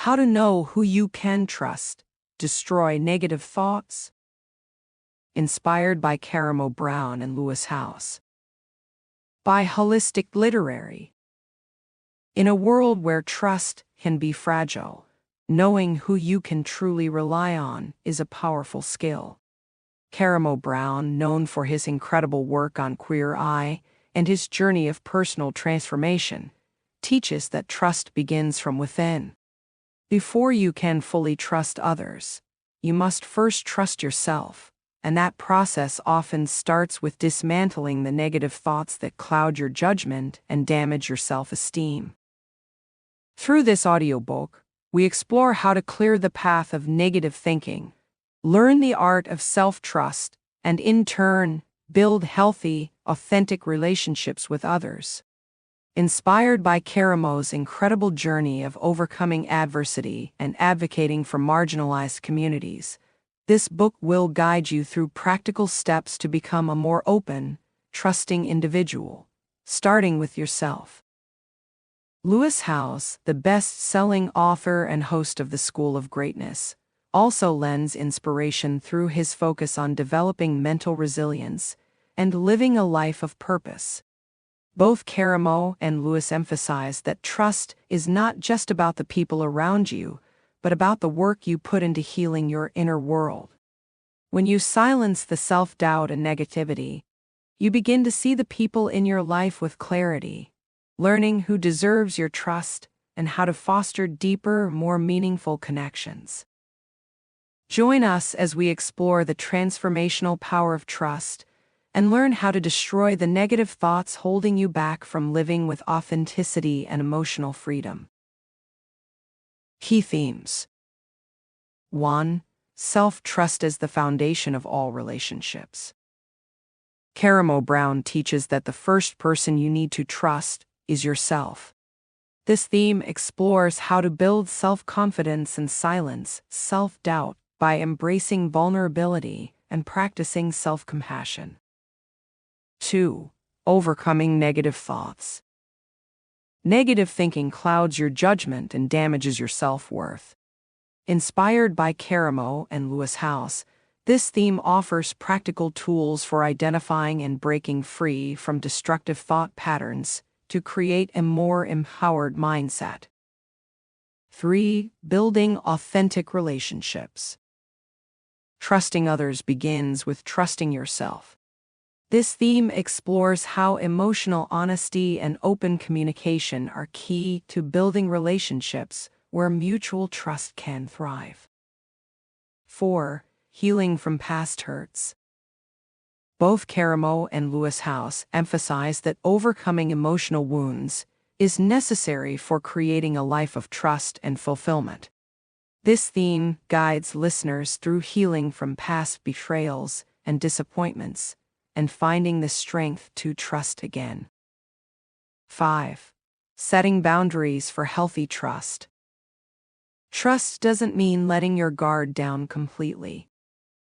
How to know who you can trust. Destroy negative thoughts. Inspired by Karamo Brown and Lewis House. By Holistic Literary. In a world where trust can be fragile, knowing who you can truly rely on is a powerful skill. Karamo Brown, known for his incredible work on Queer Eye and his journey of personal transformation, teaches that trust begins from within. Before you can fully trust others, you must first trust yourself, and that process often starts with dismantling the negative thoughts that cloud your judgment and damage your self-esteem. Through this audiobook, we explore how to clear the path of negative thinking, learn the art of self-trust, and in turn, build healthy, authentic relationships with others. Inspired by Karamo's incredible journey of overcoming adversity and advocating for marginalized communities, this book will guide you through practical steps to become a more open, trusting individual, starting with yourself. Lewis House, the best-selling author and host of the School of Greatness, also lends inspiration through his focus on developing mental resilience and living a life of purpose. Both Karamo and Lewis emphasize that trust is not just about the people around you, but about the work you put into healing your inner world. When you silence the self-doubt and negativity, you begin to see the people in your life with clarity, learning who deserves your trust and how to foster deeper, more meaningful connections. Join us as we explore the transformational power of trust and learn how to destroy the negative thoughts holding you back from living with authenticity and emotional freedom. Key themes. 1. Self-trust as the foundation of all relationships. Karamo Brown teaches that the first person you need to trust is yourself. This theme explores how to build self-confidence and silence self-doubt by embracing vulnerability and practicing self-compassion. 2. Overcoming negative thoughts. Negative thinking clouds your judgment and damages your self-worth. Inspired by Karamo and Lewis House, this theme offers practical tools for identifying and breaking free from destructive thought patterns to create a more empowered mindset. 3. Building authentic relationships. Trusting others begins with trusting yourself. This theme explores how emotional honesty and open communication are key to building relationships where mutual trust can thrive. 4. Healing from past hurts. Both Karamo and Lewis House emphasize that overcoming emotional wounds is necessary for creating a life of trust and fulfillment. This theme guides listeners through healing from past betrayals and disappointments, and finding the strength to trust again. 5. Setting boundaries for healthy trust. Trust doesn't mean letting your guard down completely.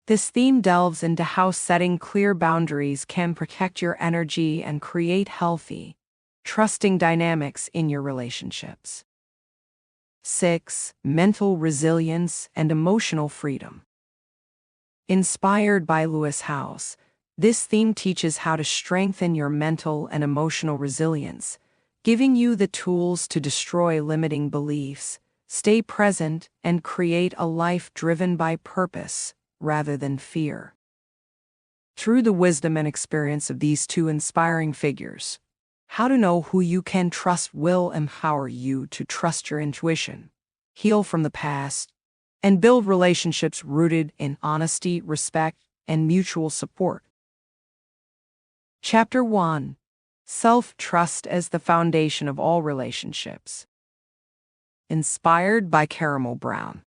This theme delves into how setting clear boundaries can protect your energy and create healthy, trusting dynamics in your relationships. 6. Mental resilience and emotional freedom. Inspired by Lewis House, this theme teaches how to strengthen your mental and emotional resilience, giving you the tools to destroy limiting beliefs, stay present, and create a life driven by purpose rather than fear. Through the wisdom and experience of these two inspiring figures, how to know who you can trust will empower you to trust your intuition, heal from the past, and build relationships rooted in honesty, respect, and mutual support. Chapter 1. Self-trust as the foundation of all relationships. Inspired by Karamo Brown.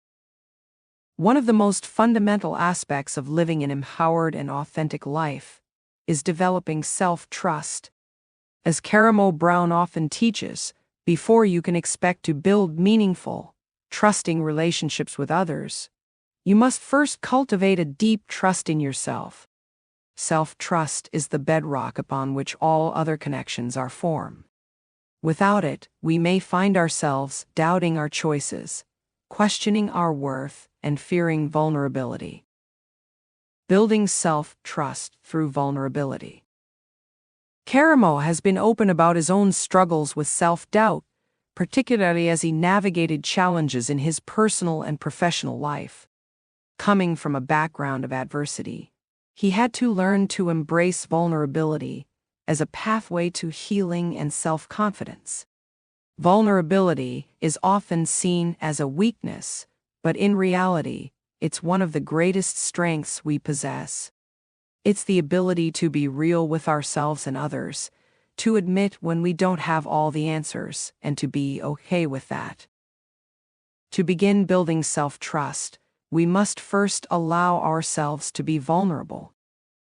One of the most fundamental aspects of living an empowered and authentic life is developing self-trust. As Karamo Brown often teaches, before you can expect to build meaningful, trusting relationships with others, you must first cultivate a deep trust in yourself. Self-trust is the bedrock upon which all other connections are formed. Without it, we may find ourselves doubting our choices, questioning our worth, and fearing vulnerability. Building self-trust through vulnerability. Karamo has been open about his own struggles with self-doubt, particularly as he navigated challenges in his personal and professional life. Coming from a background of adversity, he had to learn to embrace vulnerability as a pathway to healing and self-confidence. Vulnerability is often seen as a weakness, but in reality, it's one of the greatest strengths we possess. It's the ability to be real with ourselves and others, to admit when we don't have all the answers, and to be okay with that. To begin building self-trust, we must first allow ourselves to be vulnerable.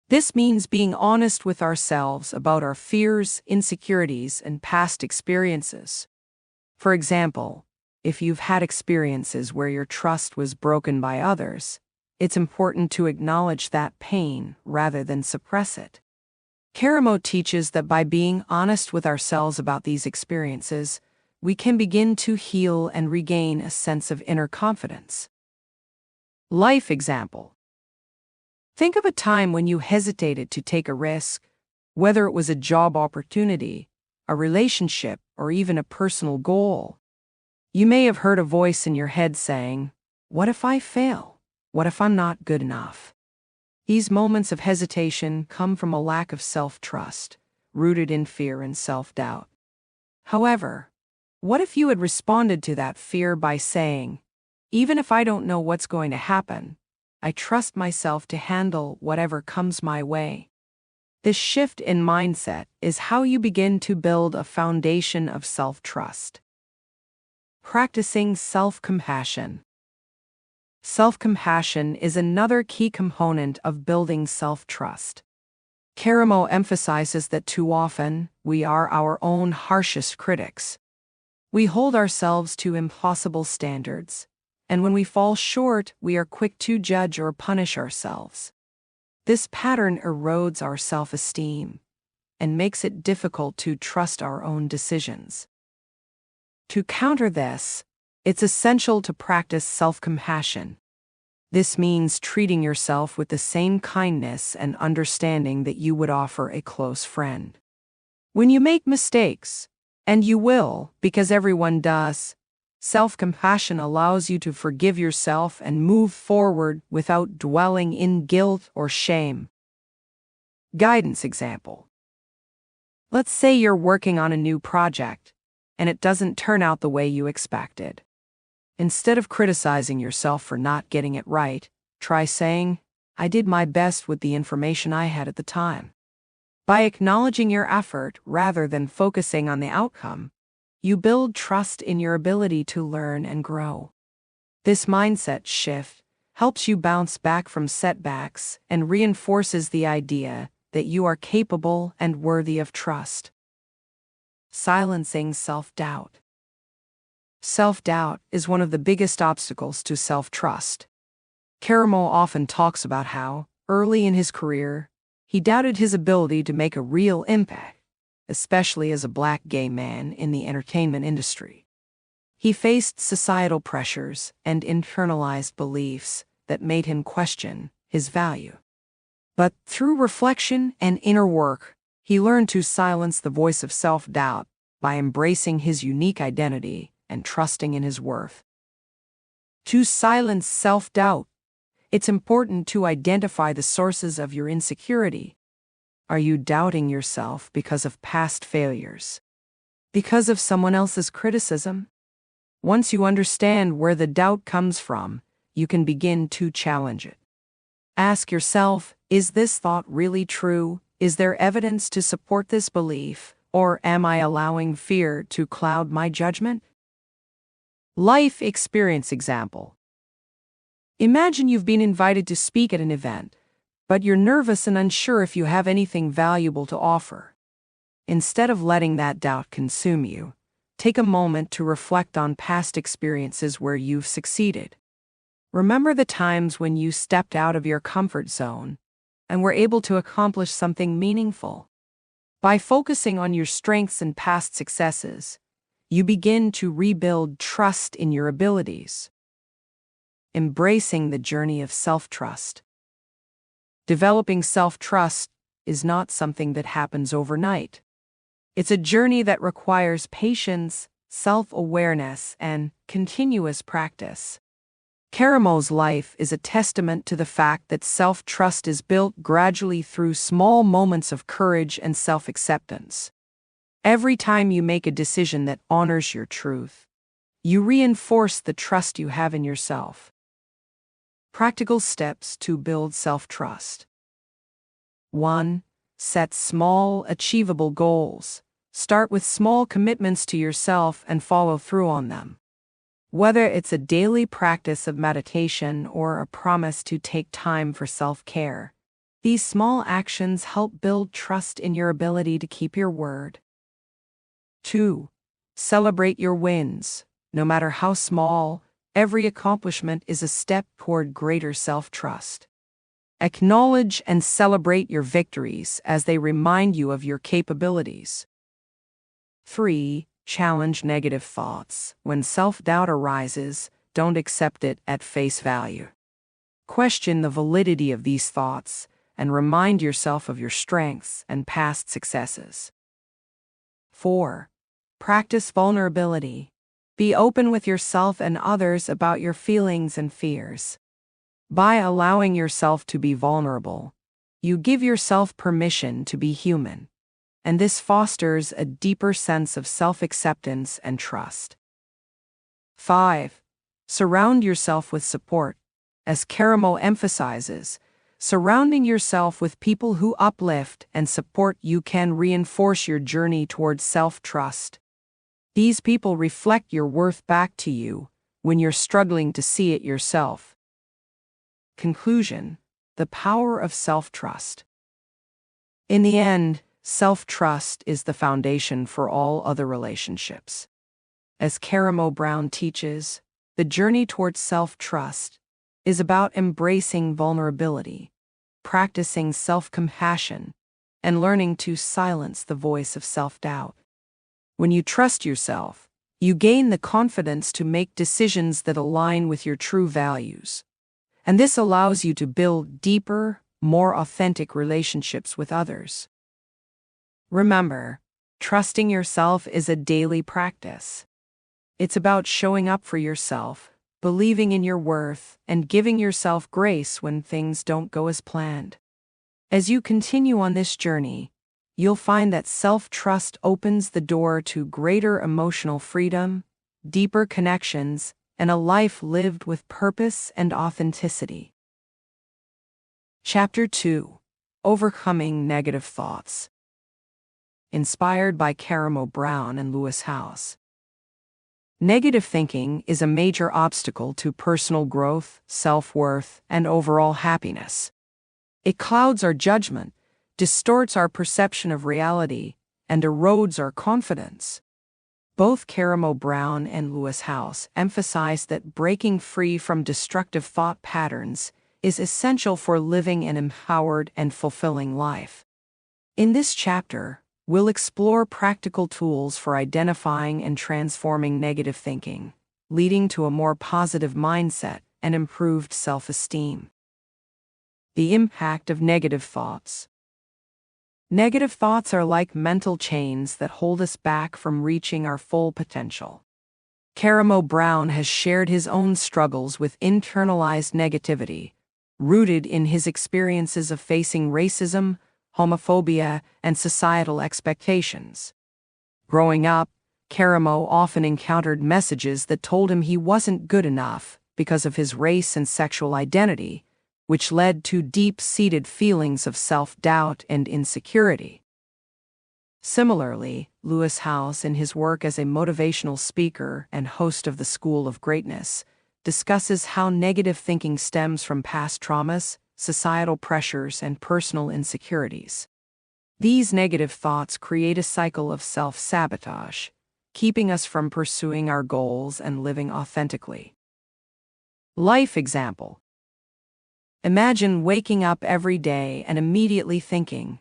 This means being honest with ourselves about our fears, insecurities, and past experiences. For example, if you've had experiences where your trust was broken by others, it's important to acknowledge that pain rather than suppress it. Karamo teaches that by being honest with ourselves about these experiences, we can begin to heal and regain a sense of inner confidence. Life example. Think of a time when you hesitated to take a risk, whether it was a job opportunity, a relationship, or even a personal goal. You may have heard a voice in your head saying, "What if I fail? What if I'm not good enough?" These moments of hesitation come from a lack of self-trust, rooted in fear and self-doubt. However, what if you had responded to that fear by saying, "Even if I don't know what's going to happen, I trust myself to handle whatever comes my way"? This shift in mindset is how you begin to build a foundation of self-trust. Practicing self-compassion. Self-compassion is another key component of building self-trust. Karamo emphasizes that too often, we are our own harshest critics. We hold ourselves to impossible standards, and when we fall short, we are quick to judge or punish ourselves. This pattern erodes our self-esteem and makes it difficult to trust our own decisions. To counter this, it's essential to practice self-compassion. This means treating yourself with the same kindness and understanding that you would offer a close friend. When you make mistakes, and you will, because everyone does, self-compassion allows you to forgive yourself and move forward without dwelling in guilt or shame. Guidance example. Let's say you're working on a new project, and it doesn't turn out the way you expected. Instead of criticizing yourself for not getting it right, try saying, "I did my best with the information I had at the time." By acknowledging your effort rather than focusing on the outcome, you build trust in your ability to learn and grow. This mindset shift helps you bounce back from setbacks and reinforces the idea that you are capable and worthy of trust. Silencing self-doubt. Self-doubt is one of the biggest obstacles to self-trust. Karamo often talks about how, early in his career, he doubted his ability to make a real impact, especially as a Black gay man in the entertainment industry. He faced societal pressures and internalized beliefs that made him question his value. But through reflection and inner work, he learned to silence the voice of self-doubt by embracing his unique identity and trusting in his worth. To silence self-doubt, it's important to identify the sources of your insecurity. Are you doubting yourself because of past failures? Because of someone else's criticism? Once you understand where the doubt comes from, you can begin to challenge it. Ask yourself, is this thought really true? Is there evidence to support this belief? Or am I allowing fear to cloud my judgment? Life experience example. Imagine you've been invited to speak at an event, but you're nervous and unsure if you have anything valuable to offer. Instead of letting that doubt consume you, take a moment to reflect on past experiences where you've succeeded. Remember the times when you stepped out of your comfort zone and were able to accomplish something meaningful. By focusing on your strengths and past successes, you begin to rebuild trust in your abilities. embracing the journey of self-trust. Developing self-trust is not something that happens overnight. It's a journey that requires patience, self-awareness, and continuous practice. Karamo's life is a testament to the fact that self-trust is built gradually through small moments of courage and self-acceptance. Every time you make a decision that honors your truth, you reinforce the trust you have in yourself. Practical steps to build self-trust. 1. Set small, achievable goals. Start with small commitments to yourself and follow through on them. Whether it's a daily practice of meditation or a promise to take time for self-care, these small actions help build trust in your ability to keep your word. 2. Celebrate your wins. No matter how small, every accomplishment is a step toward greater self-trust. Acknowledge and celebrate your victories as they remind you of your capabilities. 3. Challenge negative thoughts. When self-doubt arises, don't accept it at face value. Question the validity of these thoughts and remind yourself of your strengths and past successes. 4. Practice vulnerability. Be open with yourself and others about your feelings and fears. By allowing yourself to be vulnerable, you give yourself permission to be human, and this fosters a deeper sense of self-acceptance and trust. 5. Surround yourself with support. As Karamo emphasizes, surrounding yourself with people who uplift and support you can reinforce your journey towards self-trust. These people reflect your worth back to you when you're struggling to see it yourself. Conclusion: the power of self-trust. In the end, self-trust is the foundation for all other relationships. As Karamo Brown teaches, the journey towards self-trust is about embracing vulnerability, practicing self-compassion, and learning to silence the voice of self-doubt. When you trust yourself, you gain the confidence to make decisions that align with your true values. And this allows you to build deeper, more authentic relationships with others. Remember, trusting yourself is a daily practice. It's about showing up for yourself, believing in your worth, and giving yourself grace when things don't go as planned. As you continue on this journey, you'll find that self-trust opens the door to greater emotional freedom, deeper connections, and a life lived with purpose and authenticity. Chapter 2: Overcoming Negative Thoughts. Inspired by Karamo Brown and Lewis Howes. Negative thinking is a major obstacle to personal growth, self-worth, and overall happiness. It clouds our judgment, distorts our perception of reality, and erodes our confidence. Both Karamo Brown and Lewis Howes emphasize that breaking free from destructive thought patterns is essential for living an empowered and fulfilling life. In this chapter, we'll explore practical tools for identifying and transforming negative thinking, leading to a more positive mindset and improved self-esteem. The impact of negative thoughts. Negative thoughts are like mental chains that hold us back from reaching our full potential. Karamo Brown has shared his own struggles with internalized negativity, rooted in his experiences of facing racism, homophobia, and societal expectations. Growing up, Karamo often encountered messages that told him he wasn't good enough because of his race and sexual identity, which led to deep-seated feelings of self-doubt and insecurity. Similarly, Lewis Howes, in his work as a motivational speaker and host of the School of Greatness, discusses how negative thinking stems from past traumas, societal pressures, and personal insecurities. These negative thoughts create a cycle of self-sabotage, keeping us from pursuing our goals and living authentically. Life example. Imagine waking up every day and immediately thinking,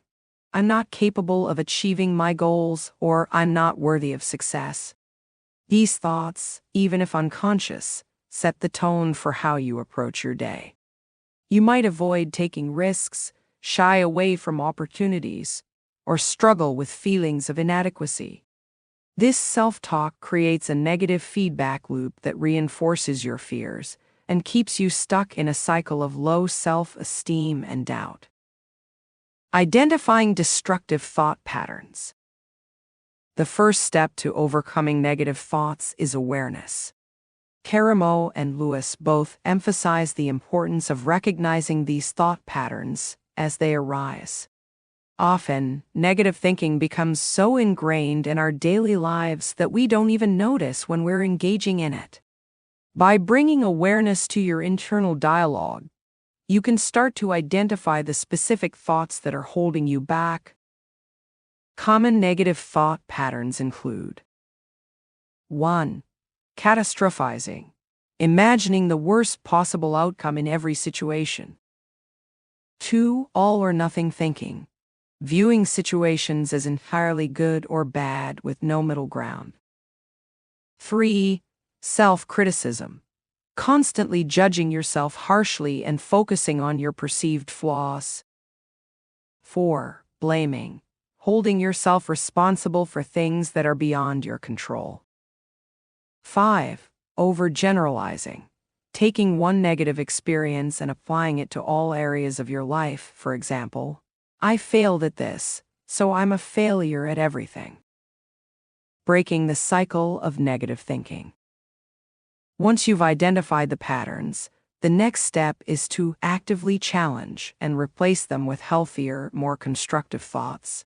"I'm not capable of achieving my goals," or "I'm not worthy of success." These thoughts, even if unconscious, set the tone for how you approach your day. You might avoid taking risks, shy away from opportunities, or struggle with feelings of inadequacy. This self-talk creates a negative feedback loop that reinforces your fears and keeps you stuck in a cycle of low self-esteem and doubt. Identifying destructive thought patterns. The first step to overcoming negative thoughts is awareness. Karamo and Lewis both emphasize the importance of recognizing these thought patterns as they arise. Often, negative thinking becomes so ingrained in our daily lives that we don't even notice when we're engaging in it. By bringing awareness to your internal dialogue, you can start to identify the specific thoughts that are holding you back. Common negative thought patterns include 1. Catastrophizing, imagining the worst possible outcome in every situation. 2. All or nothing thinking, viewing situations as entirely good or bad with no middle ground. 3. Self-criticism, constantly judging yourself harshly and focusing on your perceived flaws. 4. Blaming, holding yourself responsible for things that are beyond your control. 5. Overgeneralizing, taking one negative experience and applying it to all areas of your life. For example, I failed at this, so I'm a failure at everything. Breaking the cycle of negative thinking. Once you've identified the patterns, the next step is to actively challenge and replace them with healthier, more constructive thoughts.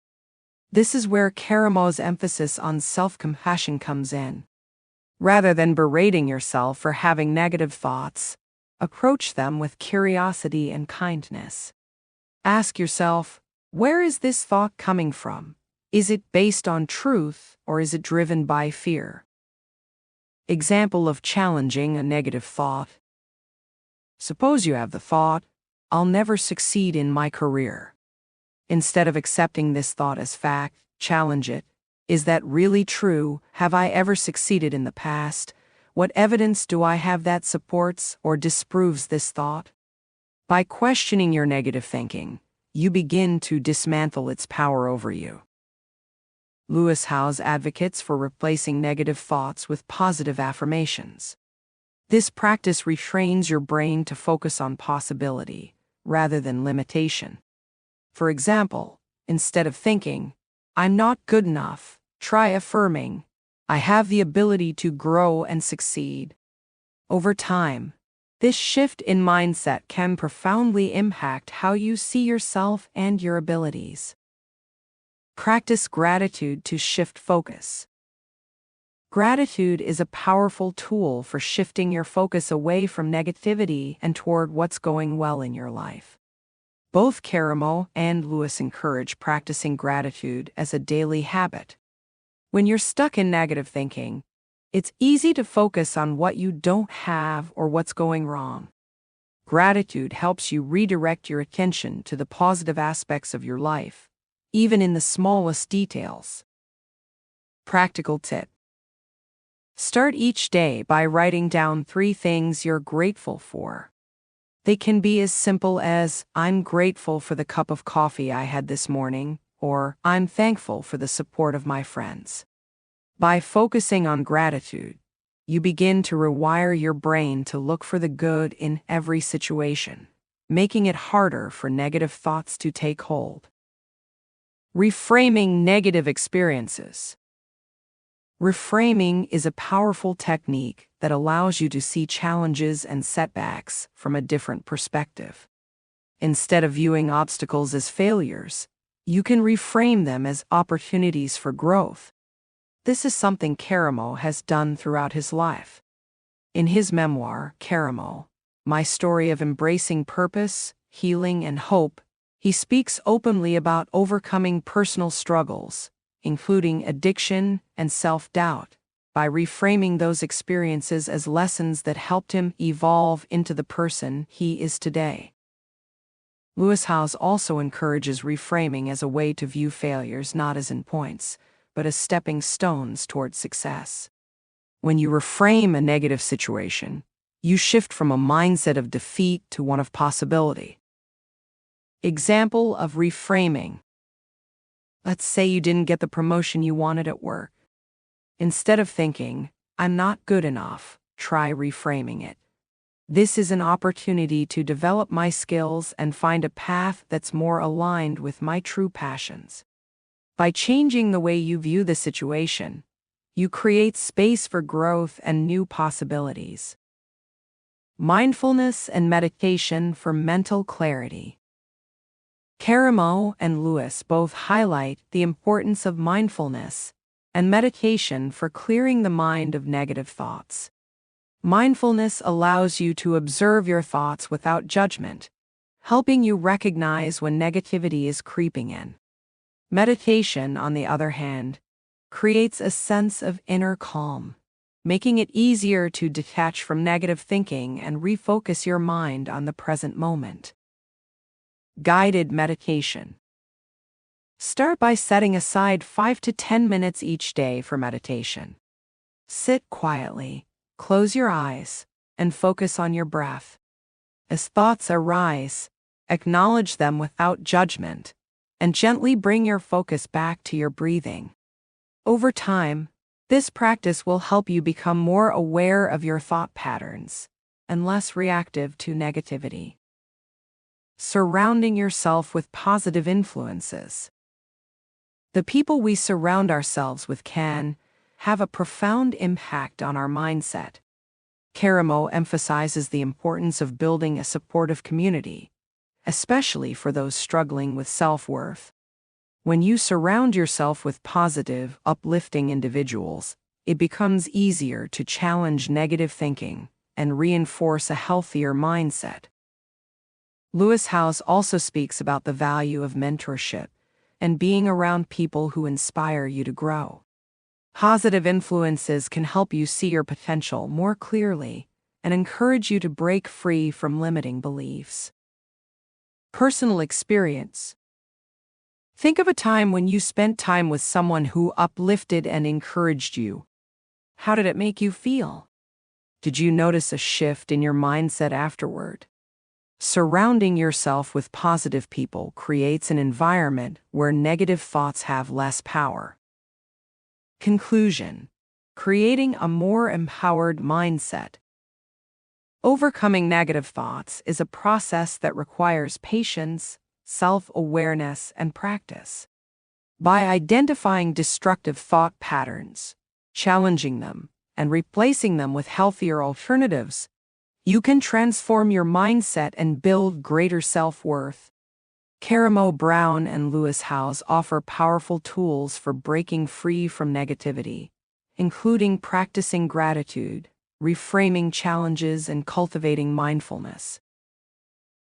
This is where Karamo's emphasis on self-compassion comes in. Rather than berating yourself for having negative thoughts, approach them with curiosity and kindness. Ask yourself, where is this thought coming from? Is it based on truth or is it driven by fear? Example of challenging a negative thought. Suppose you have the thought, I'll never succeed in my career. Instead of accepting this thought as fact, challenge it. Is that really true? Have I ever succeeded in the past? What evidence do I have that supports or disproves this thought? By questioning your negative thinking, you begin to dismantle its power over you. Lewis Howes advocates for replacing negative thoughts with positive affirmations. This practice retrains your brain to focus on possibility rather than limitation. For example, instead of thinking, I'm not good enough, try affirming, I have the ability to grow and succeed. Over time, this shift in mindset can profoundly impact how you see yourself and your abilities. Practice gratitude to shift focus. Gratitude is a powerful tool for shifting your focus away from negativity and toward what's going well in your life. Both Karamo and Lewis encourage practicing gratitude as a daily habit. When you're stuck in negative thinking, it's easy to focus on what you don't have or what's going wrong. Gratitude helps you redirect your attention to the positive aspects of your life, even in the smallest details. Practical tip. Start each day by writing down 3 things you're grateful for. They can be as simple as, I'm grateful for the cup of coffee I had this morning, or I'm thankful for the support of my friends. By focusing on gratitude, you begin to rewire your brain to look for the good in every situation, making it harder for negative thoughts to take hold. Reframing negative experiences. Reframing is a powerful technique that allows you to see challenges and setbacks from a different perspective. Instead of viewing obstacles as failures, you can reframe them as opportunities for growth. This is something Karamo has done throughout his life. In his memoir, Karamo, My Story of Embracing Purpose, Healing, and Hope, he speaks openly about overcoming personal struggles, including addiction and self-doubt, by reframing those experiences as lessons that helped him evolve into the person he is today. Lewis Howes also encourages reframing as a way to view failures not as endpoints, but as stepping stones toward success. When you reframe a negative situation, You shift from a mindset of defeat to one of possibility. Example of reframing. Let's say you didn't get the promotion you wanted at work. Instead of thinking, "I'm not good enough," try reframing it. "This is an opportunity to develop my skills and find a path that's more aligned with my true passions." By changing the way you view the situation, you create space for growth and new possibilities. Mindfulness and meditation for mental clarity. Karamo and Lewis both highlight the importance of mindfulness and meditation for clearing the mind of negative thoughts. Mindfulness allows you to observe your thoughts without judgment, helping you recognize when negativity is creeping in. Meditation, on the other hand, creates a sense of inner calm, making it easier to detach from negative thinking and refocus your mind on the present moment. Guided meditation. Start by setting aside 5 to 10 minutes each day for meditation. Sit quietly, close your eyes, and focus on your breath. As thoughts arise, acknowledge them without judgment, and gently bring your focus back to your breathing. Over time, this practice will help you become more aware of your thought patterns and less reactive to negativity. Surrounding yourself with positive influences. The people we surround ourselves with can have a profound impact on our mindset. Karamo emphasizes the importance of building a supportive community, especially for those struggling with self-worth. When you surround yourself with positive, uplifting individuals, it becomes easier to challenge negative thinking and reinforce a healthier mindset. Lewis Howes also speaks about the value of mentorship and being around people who inspire you to grow. Positive influences can help you see your potential more clearly and encourage you to break free from limiting beliefs. Personal experience. Think of a time when you spent time with someone who uplifted and encouraged you. How did it make you feel? Did you notice a shift in your mindset afterward? Surrounding yourself with positive people creates an environment where negative thoughts have less power. Conclusion: creating a more empowered mindset. Overcoming negative thoughts is a process that requires patience, self-awareness, and practice. By identifying destructive thought patterns, challenging them, and replacing them with healthier alternatives, you can transform your mindset and build greater self-worth. Karamo Brown and Lewis Howes offer powerful tools for breaking free from negativity, including practicing gratitude, reframing challenges, and cultivating mindfulness.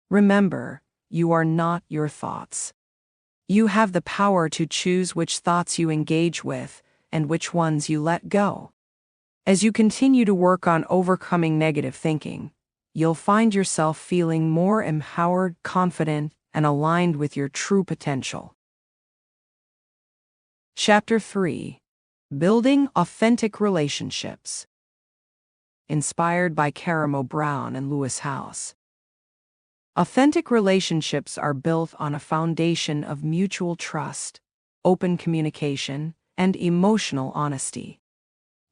Remember, you are not your thoughts. You have the power to choose which thoughts you engage with and which ones you let go. As you continue to work on overcoming negative thinking, you'll find yourself feeling more empowered, confident, and aligned with your true potential. Chapter 3: Building Authentic Relationships. Inspired by Karamo Brown and Lewis Howes. Authentic relationships are built on a foundation of mutual trust, open communication, and emotional honesty.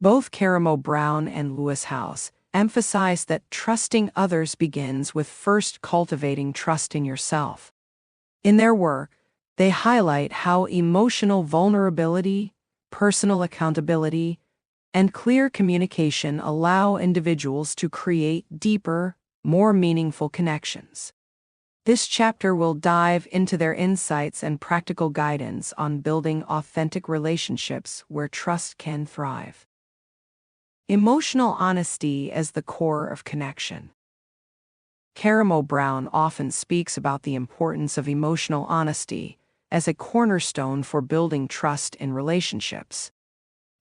Both Karamo Brown and Lewis Howes emphasize that trusting others begins with first cultivating trust in yourself. In their work, they highlight how emotional vulnerability, personal accountability, and clear communication allow individuals to create deeper, more meaningful connections. This chapter will dive into their insights and practical guidance on building authentic relationships where trust can thrive. Emotional honesty as the core of connection. Karamo Brown often speaks about the importance of emotional honesty as a cornerstone for building trust in relationships.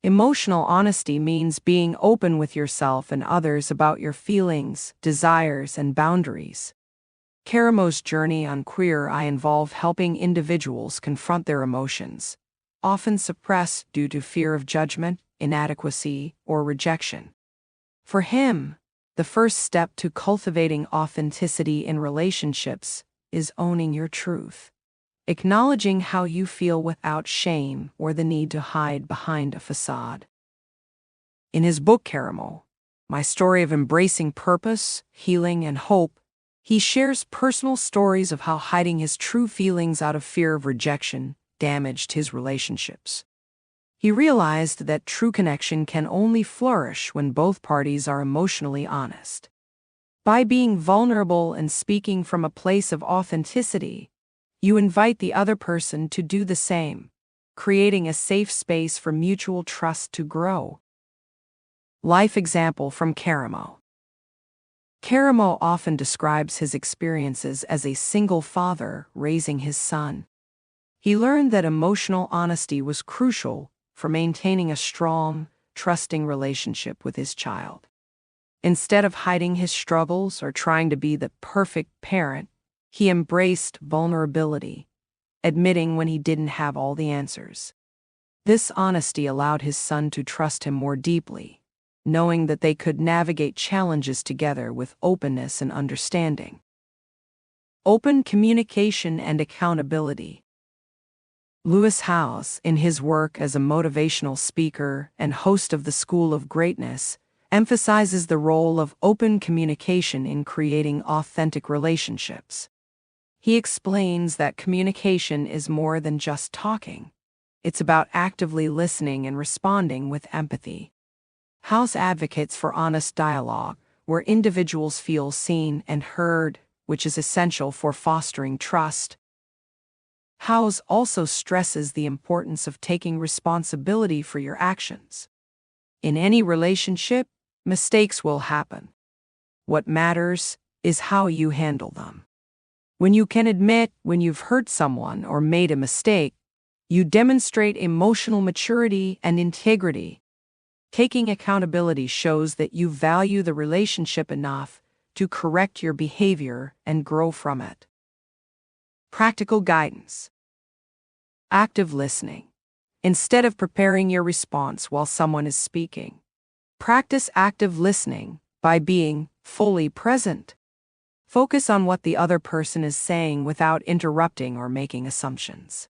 Emotional honesty means being open with yourself and others about your feelings, desires, and boundaries. Karamo's journey on Queer Eye involved helping individuals confront their emotions, often suppressed due to fear of judgment, inadequacy, or rejection. For him, The first step to cultivating authenticity in relationships is owning your truth, acknowledging how you feel without shame or the need to hide behind a facade. In his book Karamo, My Story of Embracing Purpose, Healing, and Hope, he shares personal stories of how hiding his true feelings out of fear of rejection damaged his relationships. He realized that true connection can only flourish when both parties are emotionally honest. By being vulnerable and speaking from a place of authenticity, you invite the other person to do the same, creating a safe space for mutual trust to grow. Life example from Karamo. Karamo often describes his experiences as a single father raising his son. He learned that emotional honesty was crucial for maintaining a strong, trusting relationship with his child. Instead of hiding his struggles or trying to be the perfect parent, he embraced vulnerability, admitting when he didn't have all the answers. This honesty allowed his son to trust him more deeply, knowing that they could navigate challenges together with openness and understanding. Open communication and accountability. Lewis Howes, in his work as a motivational speaker and host of the School of Greatness, emphasizes the role of open communication in creating authentic relationships. He explains that communication is more than just talking. It's about actively listening and responding with empathy. Howes advocates for honest dialogue, where individuals feel seen and heard, which is essential for fostering trust. Howes also stresses the importance of taking responsibility for your actions. In any relationship, mistakes will happen. What matters is how you handle them. When you can admit when you've hurt someone or made a mistake, you demonstrate emotional maturity and integrity. Taking accountability shows that you value the relationship enough to correct your behavior and grow from it. Practical guidance. Active listening. Instead of preparing your response while someone is speaking, practice active listening by being fully present. Focus on what the other person is saying without interrupting or making assumptions.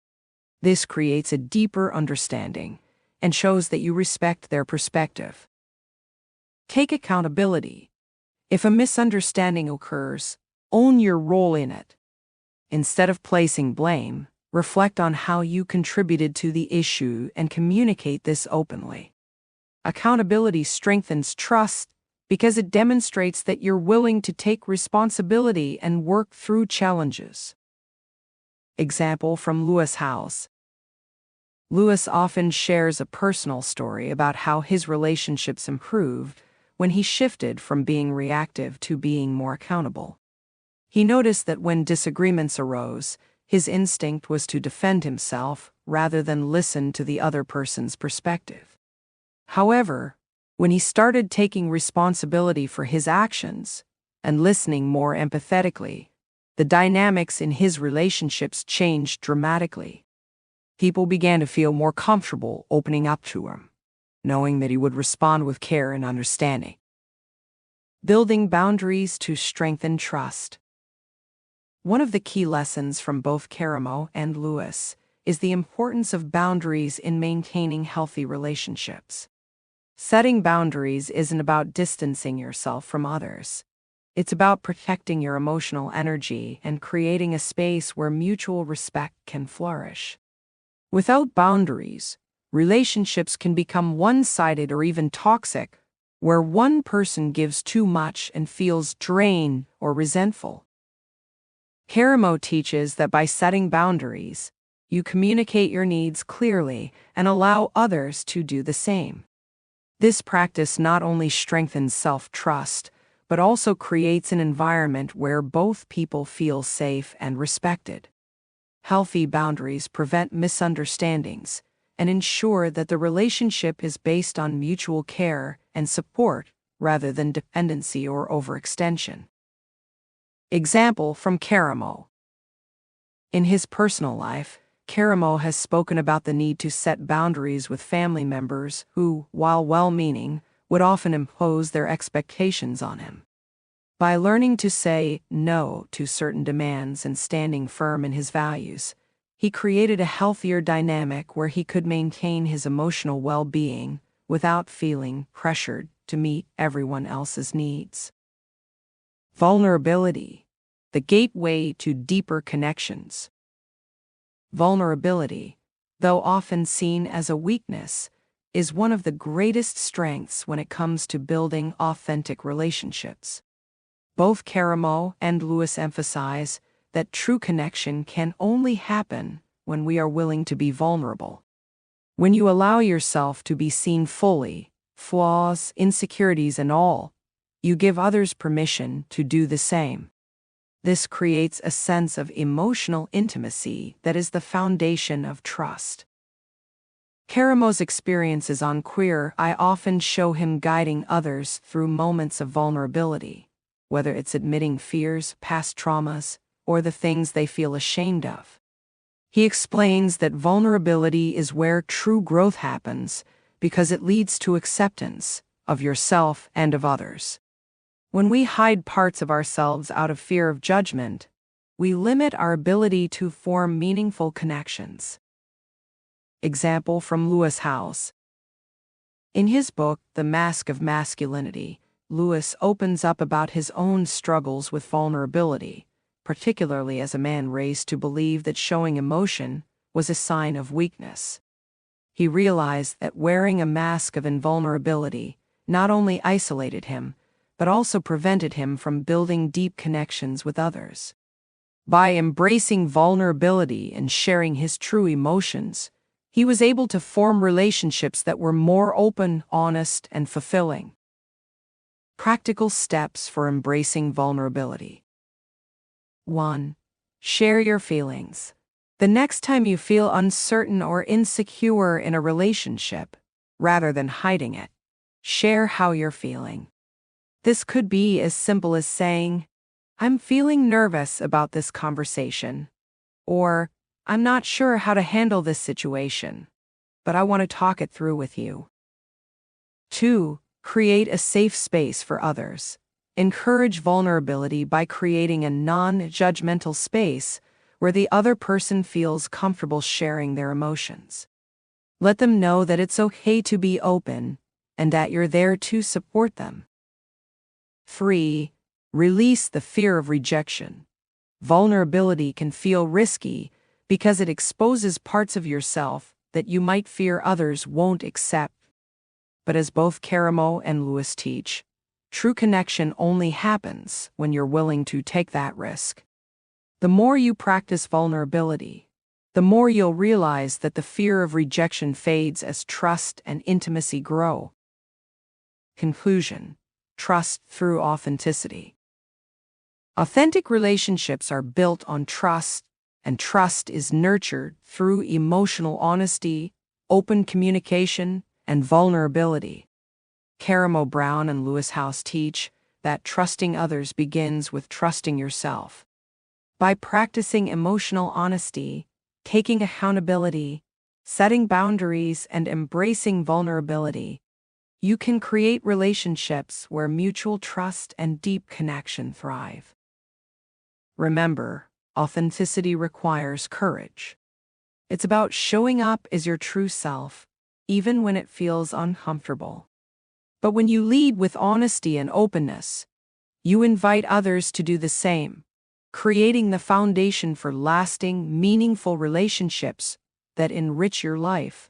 This creates a deeper understanding and shows that you respect their perspective. Take accountability. If a misunderstanding occurs, own your role in it. Instead of placing blame, reflect on how you contributed to the issue and communicate this openly. Accountability strengthens trust because it demonstrates that you're willing to take responsibility and work through challenges. Example from Lewis Howes. Lewis often shares a personal story about how his relationships improved when he shifted from being reactive to being more accountable. He noticed that when disagreements arose, his instinct was to defend himself rather than listen to the other person's perspective. However, when he started taking responsibility for his actions and listening more empathetically, the dynamics in his relationships changed dramatically. People began to feel more comfortable opening up to him, knowing that he would respond with care and understanding. Building boundaries to strengthen trust. One of the key lessons from both Karamo and Lewis is the importance of boundaries in maintaining healthy relationships. Setting boundaries isn't about distancing yourself from others. It's about protecting your emotional energy and creating a space where mutual respect can flourish. Without boundaries, relationships can become one-sided or even toxic, where one person gives too much and feels drained or resentful. Karamo teaches that by setting boundaries, you communicate your needs clearly and allow others to do the same. This practice not only strengthens self-trust, but also creates an environment where both people feel safe and respected. Healthy boundaries prevent misunderstandings and ensure that the relationship is based on mutual care and support rather than dependency or overextension. Example from Karamo. In his personal life, Karamo has spoken about the need to set boundaries with family members who, while well-meaning, would often impose their expectations on him. By learning to say no to certain demands and standing firm in his values, he created a healthier dynamic where he could maintain his emotional well-being without feeling pressured to meet everyone else's needs. Vulnerability, the gateway to deeper connections. Vulnerability, though often seen as a weakness, is one of the greatest strengths when it comes to building authentic relationships. Both Karamo and Lewis emphasize that true connection can only happen when we are willing to be vulnerable. When you allow yourself to be seen fully, flaws, insecurities, and all, you give others permission to do the same. This creates a sense of emotional intimacy that is the foundation of trust. Karamo's experiences on Queer Eye often show him guiding others through moments of vulnerability, whether it's admitting fears, past traumas, or the things they feel ashamed of. He explains that vulnerability is where true growth happens because it leads to acceptance of yourself and of others. When we hide parts of ourselves out of fear of judgment, we limit our ability to form meaningful connections. Example from Lewis Howes. In his book, The Mask of Masculinity, Lewis opens up about his own struggles with vulnerability, particularly as a man raised to believe that showing emotion was a sign of weakness. He realized that wearing a mask of invulnerability not only isolated him, but also prevented him from building deep connections with others. By embracing vulnerability and sharing his true emotions, he was able to form relationships that were more open, honest, and fulfilling. Practical steps for embracing vulnerability. 1. Share your feelings. The next time you feel uncertain or insecure in a relationship, rather than hiding it, share how you're feeling. This could be as simple as saying, "I'm feeling nervous about this conversation," or "I'm not sure how to handle this situation, but I want to talk it through with you." 2. Create a safe space for others. Encourage vulnerability by creating a non-judgmental space where the other person feels comfortable sharing their emotions. Let them know that it's okay to be open and that you're there to support them. 3. Release the fear of rejection. Vulnerability can feel risky because it exposes parts of yourself that you might fear others won't accept. But as both Karamo and Lewis teach, true connection only happens when you're willing to take that risk. The more you practice vulnerability, the more you'll realize that the fear of rejection fades as trust and intimacy grow. Conclusion: trust through authenticity. Authentic relationships are built on trust, and trust is nurtured through emotional honesty, open communication, and vulnerability. Karamo Brown and Lewis Howes teach that trusting others begins with trusting yourself. By practicing emotional honesty, taking accountability, setting boundaries, and embracing vulnerability, you can create relationships where mutual trust and deep connection thrive. Remember, authenticity requires courage. It's about showing up as your true self, even when it feels uncomfortable. But when you lead with honesty and openness, you invite others to do the same, creating the foundation for lasting, meaningful relationships that enrich your life.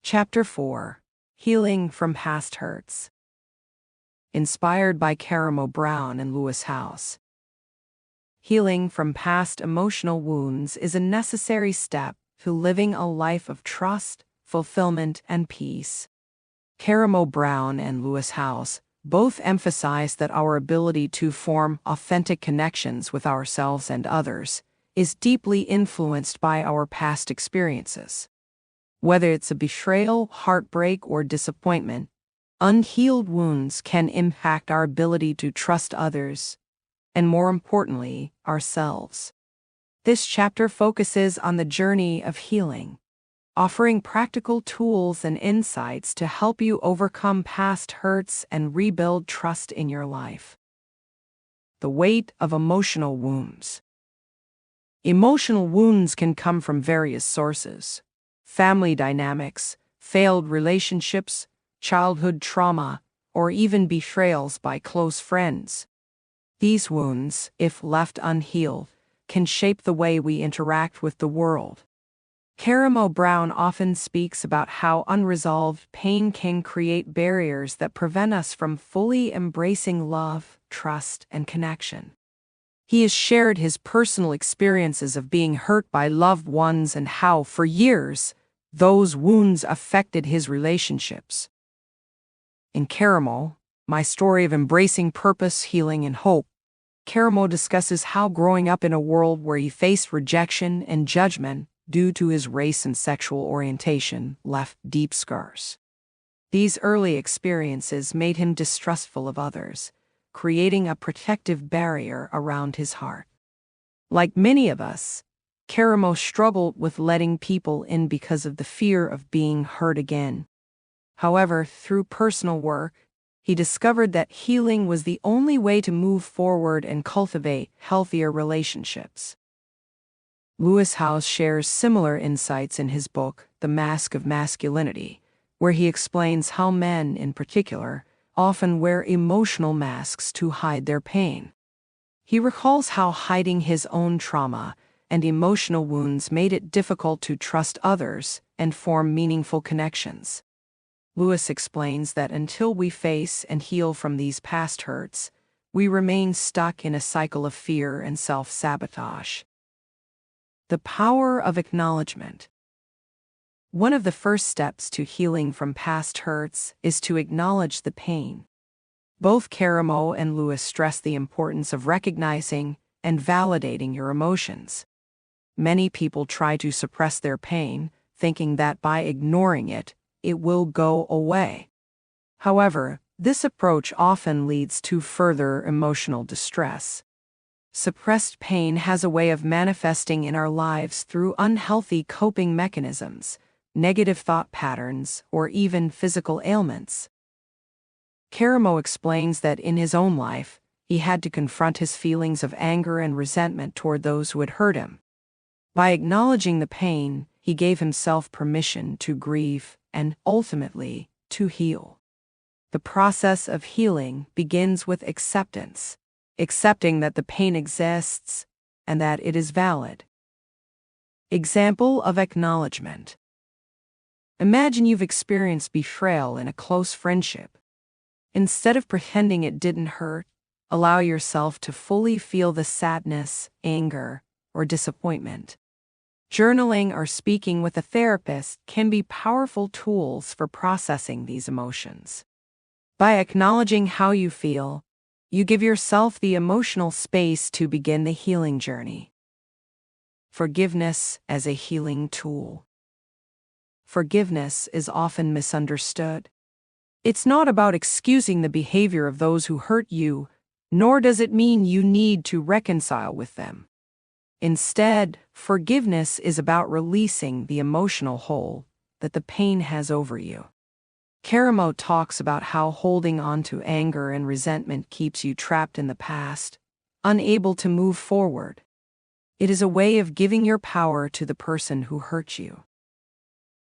Chapter 4. Healing from Past Hurts. Inspired by Karamo Brown and Lewis Howes. Healing from past emotional wounds is a necessary step to living a life of trust, fulfillment, and peace. Karamo Brown and Lewis Howes both emphasize that our ability to form authentic connections with ourselves and others is deeply influenced by our past experiences. Whether it's a betrayal, heartbreak, or disappointment, unhealed wounds can impact our ability to trust others, and more importantly, ourselves. This chapter focuses on the journey of healing, offering practical tools and insights to help you overcome past hurts and rebuild trust in your life. The weight of emotional wounds. Emotional wounds can come from various sources: family dynamics, failed relationships, childhood trauma, or even betrayals by close friends. These wounds, if left unhealed, can shape the way we interact with the world. Karamo Brown often speaks about how unresolved pain can create barriers that prevent us from fully embracing love, trust, and connection. He has shared his personal experiences of being hurt by loved ones and how, for years, those wounds affected his relationships. In Karamo, My Story of Embracing Purpose, Healing, and Hope, Karamo discusses how growing up in a world where he faced rejection and judgment due to his race and sexual orientation left deep scars. These early experiences made him distrustful of others, creating a protective barrier around his heart. Like many of us, Karamo struggled with letting people in because of the fear of being hurt again. However, through personal work, he discovered that healing was the only way to move forward and cultivate healthier relationships. Lewis Howes shares similar insights in his book, The Mask of Masculinity, where he explains how men, in particular, often wear emotional masks to hide their pain. He recalls how hiding his own trauma and emotional wounds made it difficult to trust others and form meaningful connections. Lewis explains that until we face and heal from these past hurts, we remain stuck in a cycle of fear and self-sabotage. The power of acknowledgement. One of the first steps to healing from past hurts is to acknowledge the pain. Both Karamo and Lewis stress the importance of recognizing and validating your emotions. Many people try to suppress their pain, thinking that by ignoring it, it will go away. However, this approach often leads to further emotional distress. Suppressed pain has a way of manifesting in our lives through unhealthy coping mechanisms, negative thought patterns, or even physical ailments. Karamo explains that in his own life, he had to confront his feelings of anger and resentment toward those who had hurt him. By acknowledging the pain, he gave himself permission to grieve and, ultimately, to heal. The process of healing begins with acceptance, accepting that the pain exists and that it is valid. Example of acknowledgement. Imagine you've experienced betrayal in a close friendship. Instead of pretending it didn't hurt, allow yourself to fully feel the sadness, anger, or disappointment. Journaling or speaking with a therapist can be powerful tools for processing these emotions. By acknowledging how you feel, you give yourself the emotional space to begin the healing journey. Forgiveness as a healing tool. Forgiveness is often misunderstood. It's not about excusing the behavior of those who hurt you, nor does it mean you need to reconcile with them. Instead, forgiveness is about releasing the emotional hold that the pain has over you. Karamo talks about how holding on to anger and resentment keeps you trapped in the past, unable to move forward. It is a way of giving your power to the person who hurt you.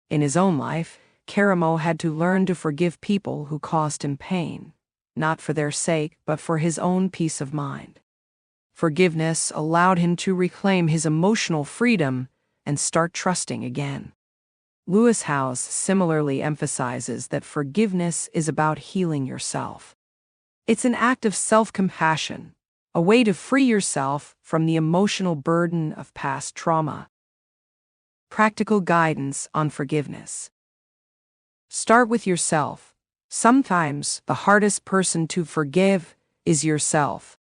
In his own life, Karamo had to learn to forgive people who caused him pain, not for their sake, but for his own peace of mind. Forgiveness allowed him to reclaim his emotional freedom and start trusting again. Lewis Howes similarly emphasizes that forgiveness is about healing yourself. It's an act of self-compassion, a way to free yourself from the emotional burden of past trauma. Practical guidance on forgiveness. Start with yourself. Sometimes the hardest person to forgive is yourself.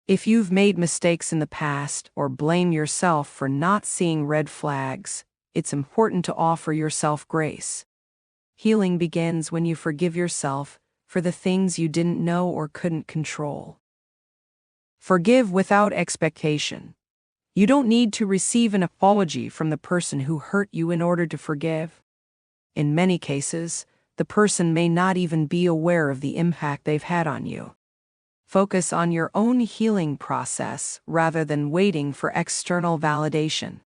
If you've made mistakes in the past or blame yourself for not seeing red flags, it's important to offer yourself grace. Healing begins when you forgive yourself for the things you didn't know or couldn't control. Forgive without expectation. You don't need to receive an apology from the person who hurt you in order to forgive. In many cases, the person may not even be aware of the impact they've had on you. Focus on your own healing process rather than waiting for external validation.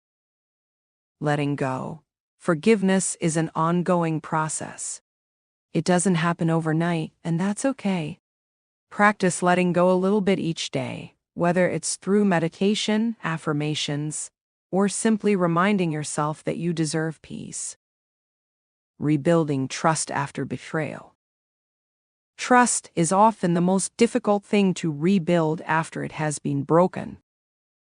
Letting go. Forgiveness is an ongoing process. It doesn't happen overnight, and that's okay. Practice letting go a little bit each day, whether it's through meditation, affirmations, or simply reminding yourself that you deserve peace. Rebuilding trust after betrayal. Trust is often the most difficult thing to rebuild after it has been broken.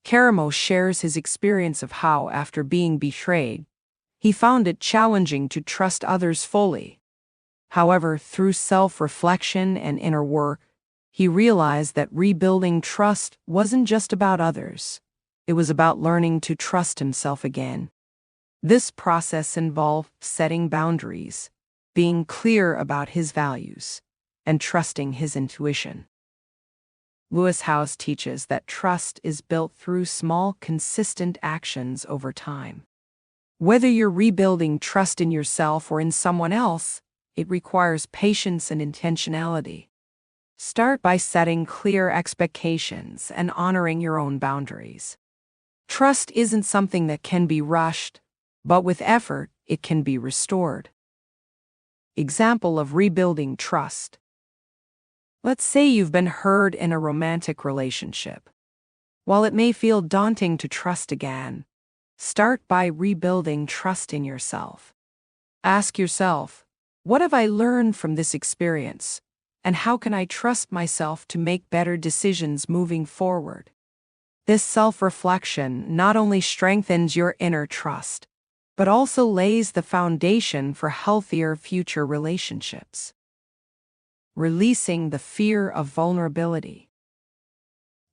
Karamo shares his experience of how, after being betrayed, he found it challenging to trust others fully. However, through self-reflection and inner work, he realized that rebuilding trust wasn't just about others. It was about learning to trust himself again. This process involved setting boundaries, being clear about his values, and trusting his intuition. Lewis Howes teaches that trust is built through small, consistent actions over time. Whether you're rebuilding trust in yourself or in someone else, it requires patience and intentionality. Start by setting clear expectations and honoring your own boundaries. Trust isn't something that can be rushed, but with effort, it can be restored. Example of rebuilding trust. Let's say you've been hurt in a romantic relationship. While it may feel daunting to trust again, start by rebuilding trust in yourself. Ask yourself, what have I learned from this experience, and how can I trust myself to make better decisions moving forward? This self-reflection not only strengthens your inner trust, but also lays the foundation for healthier future relationships. Releasing the fear of vulnerability.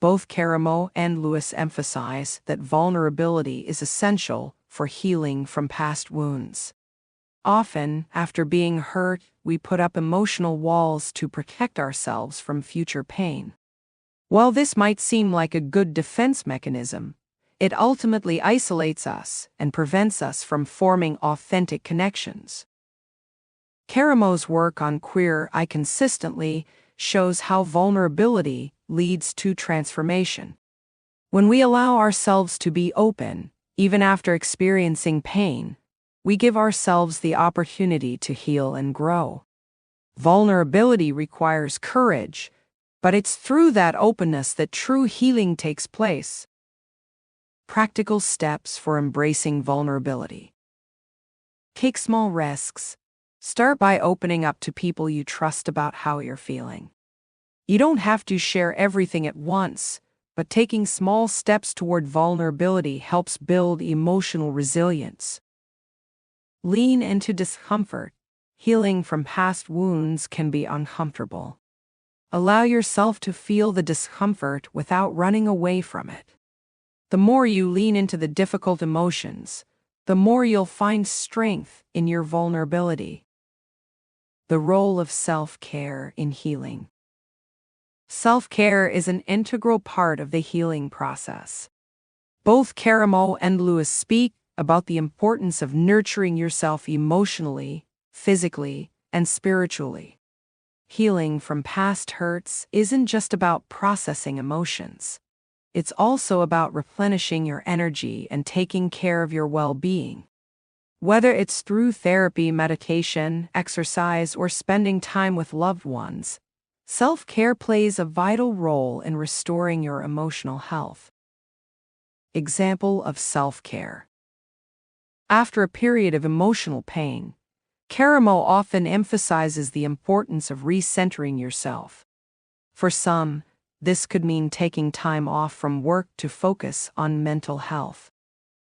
Both Karamo and Lewis emphasize that vulnerability is essential for healing from past wounds. Often, after being hurt, we put up emotional walls to protect ourselves from future pain. While this might seem like a good defense mechanism, it ultimately isolates us and prevents us from forming authentic connections. Karamo's work on Queer Eye consistently shows how vulnerability leads to transformation. When we allow ourselves to be open, even after experiencing pain, we give ourselves the opportunity to heal and grow. Vulnerability requires courage, but it's through that openness that true healing takes place. Practical steps for embracing vulnerability. Take small risks. Start by opening up to people you trust about how you're feeling. You don't have to share everything at once, but taking small steps toward vulnerability helps build emotional resilience. Lean into discomfort. Healing from past wounds can be uncomfortable. Allow yourself to feel the discomfort without running away from it. The more you lean into the difficult emotions, the more you'll find strength in your vulnerability. The role of self-care in healing. Self-care is an integral part of the healing process. Both Karamo and Lewis speak about the importance of nurturing yourself emotionally, physically, and spiritually. Healing from past hurts isn't just about processing emotions. It's also about replenishing your energy and taking care of your well-being. Whether it's through therapy, meditation, exercise, or spending time with loved ones, self-care plays a vital role in restoring your emotional health. Example of self-care. After a period of emotional pain, Karamo often emphasizes the importance of recentering yourself. For some, this could mean taking time off from work to focus on mental health.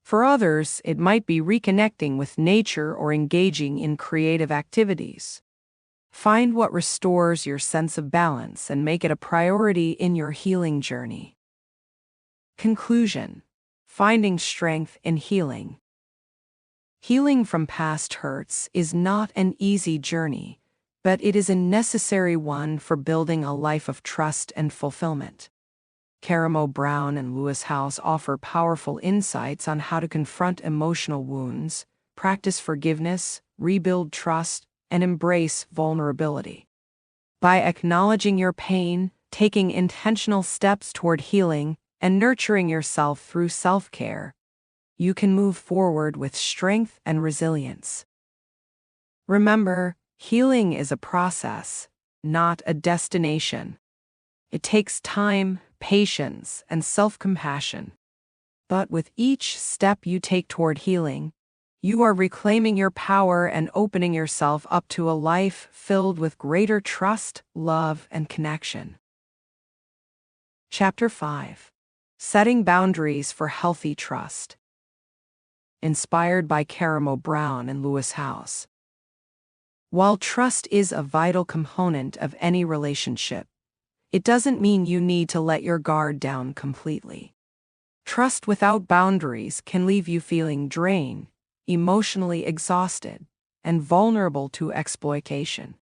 For others, it might be reconnecting with nature or engaging in creative activities. Find what restores your sense of balance and make it a priority in your healing journey. Conclusion: finding strength in healing. Healing from past hurts is not an easy journey, but it is a necessary one for building a life of trust and fulfillment. Karamo Brown and Lewis Howes offer powerful insights on how to confront emotional wounds, practice forgiveness, rebuild trust, and embrace vulnerability. By acknowledging your pain, taking intentional steps toward healing, and nurturing yourself through self-care, you can move forward with strength and resilience. Remember, healing is a process, not a destination. It takes time, patience, and self-compassion. But with each step you take toward healing, you are reclaiming your power and opening yourself up to a life filled with greater trust, love, and connection. Chapter 5. Setting Boundaries for Healthy Trust. Inspired by Karamo Brown and Lewis Howes. While trust is a vital component of any relationship, it doesn't mean you need to let your guard down completely. Trust without boundaries can leave you feeling drained, emotionally exhausted, and vulnerable to exploitation.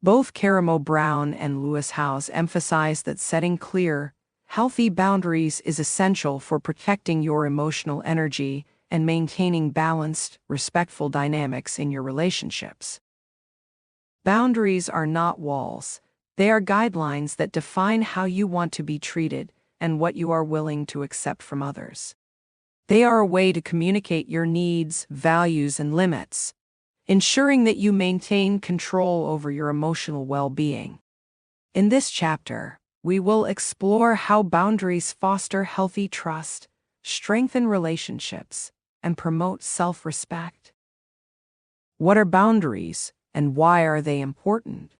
Both Karamo Brown and Lewis Howes emphasize that setting clear, healthy boundaries is essential for protecting your emotional energy and maintaining balanced, respectful dynamics in your relationships. Boundaries are not walls. They are guidelines that define how you want to be treated and what you are willing to accept from others. They are a way to communicate your needs, values, and limits, ensuring that you maintain control over your emotional well-being. In this chapter, we will explore how boundaries foster healthy trust, strengthen relationships, and promote self-respect. What are boundaries, and why are they important?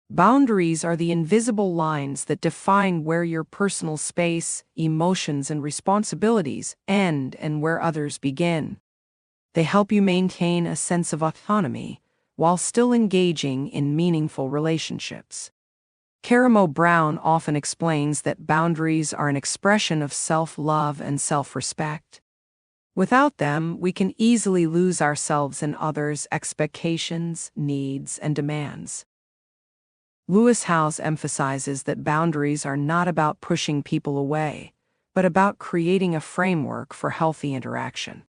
Boundaries are the invisible lines that define where your personal space, emotions, and responsibilities end and where others begin. They help you maintain a sense of autonomy while still engaging in meaningful relationships. Karamo Brown often explains that boundaries are an expression of self-love and self-respect. Without them, we can easily lose ourselves in others' expectations, needs, and demands. Lewis Howes emphasizes that boundaries are not about pushing people away, but about creating a framework for healthy interaction.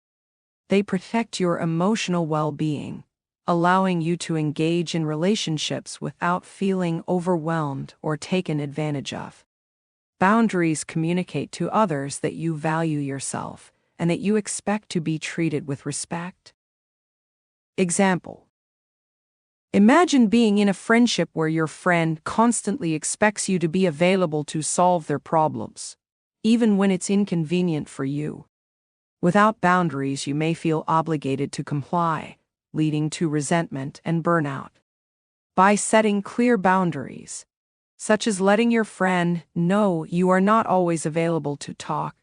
They protect your emotional well-being, allowing you to engage in relationships without feeling overwhelmed or taken advantage of. Boundaries communicate to others that you value yourself and that you expect to be treated with respect. Example: imagine being in a friendship where your friend constantly expects you to be available to solve their problems, even when it's inconvenient for you. Without boundaries, you may feel obligated to comply, leading to resentment and burnout. By setting clear boundaries, such as letting your friend know you are not always available to talk,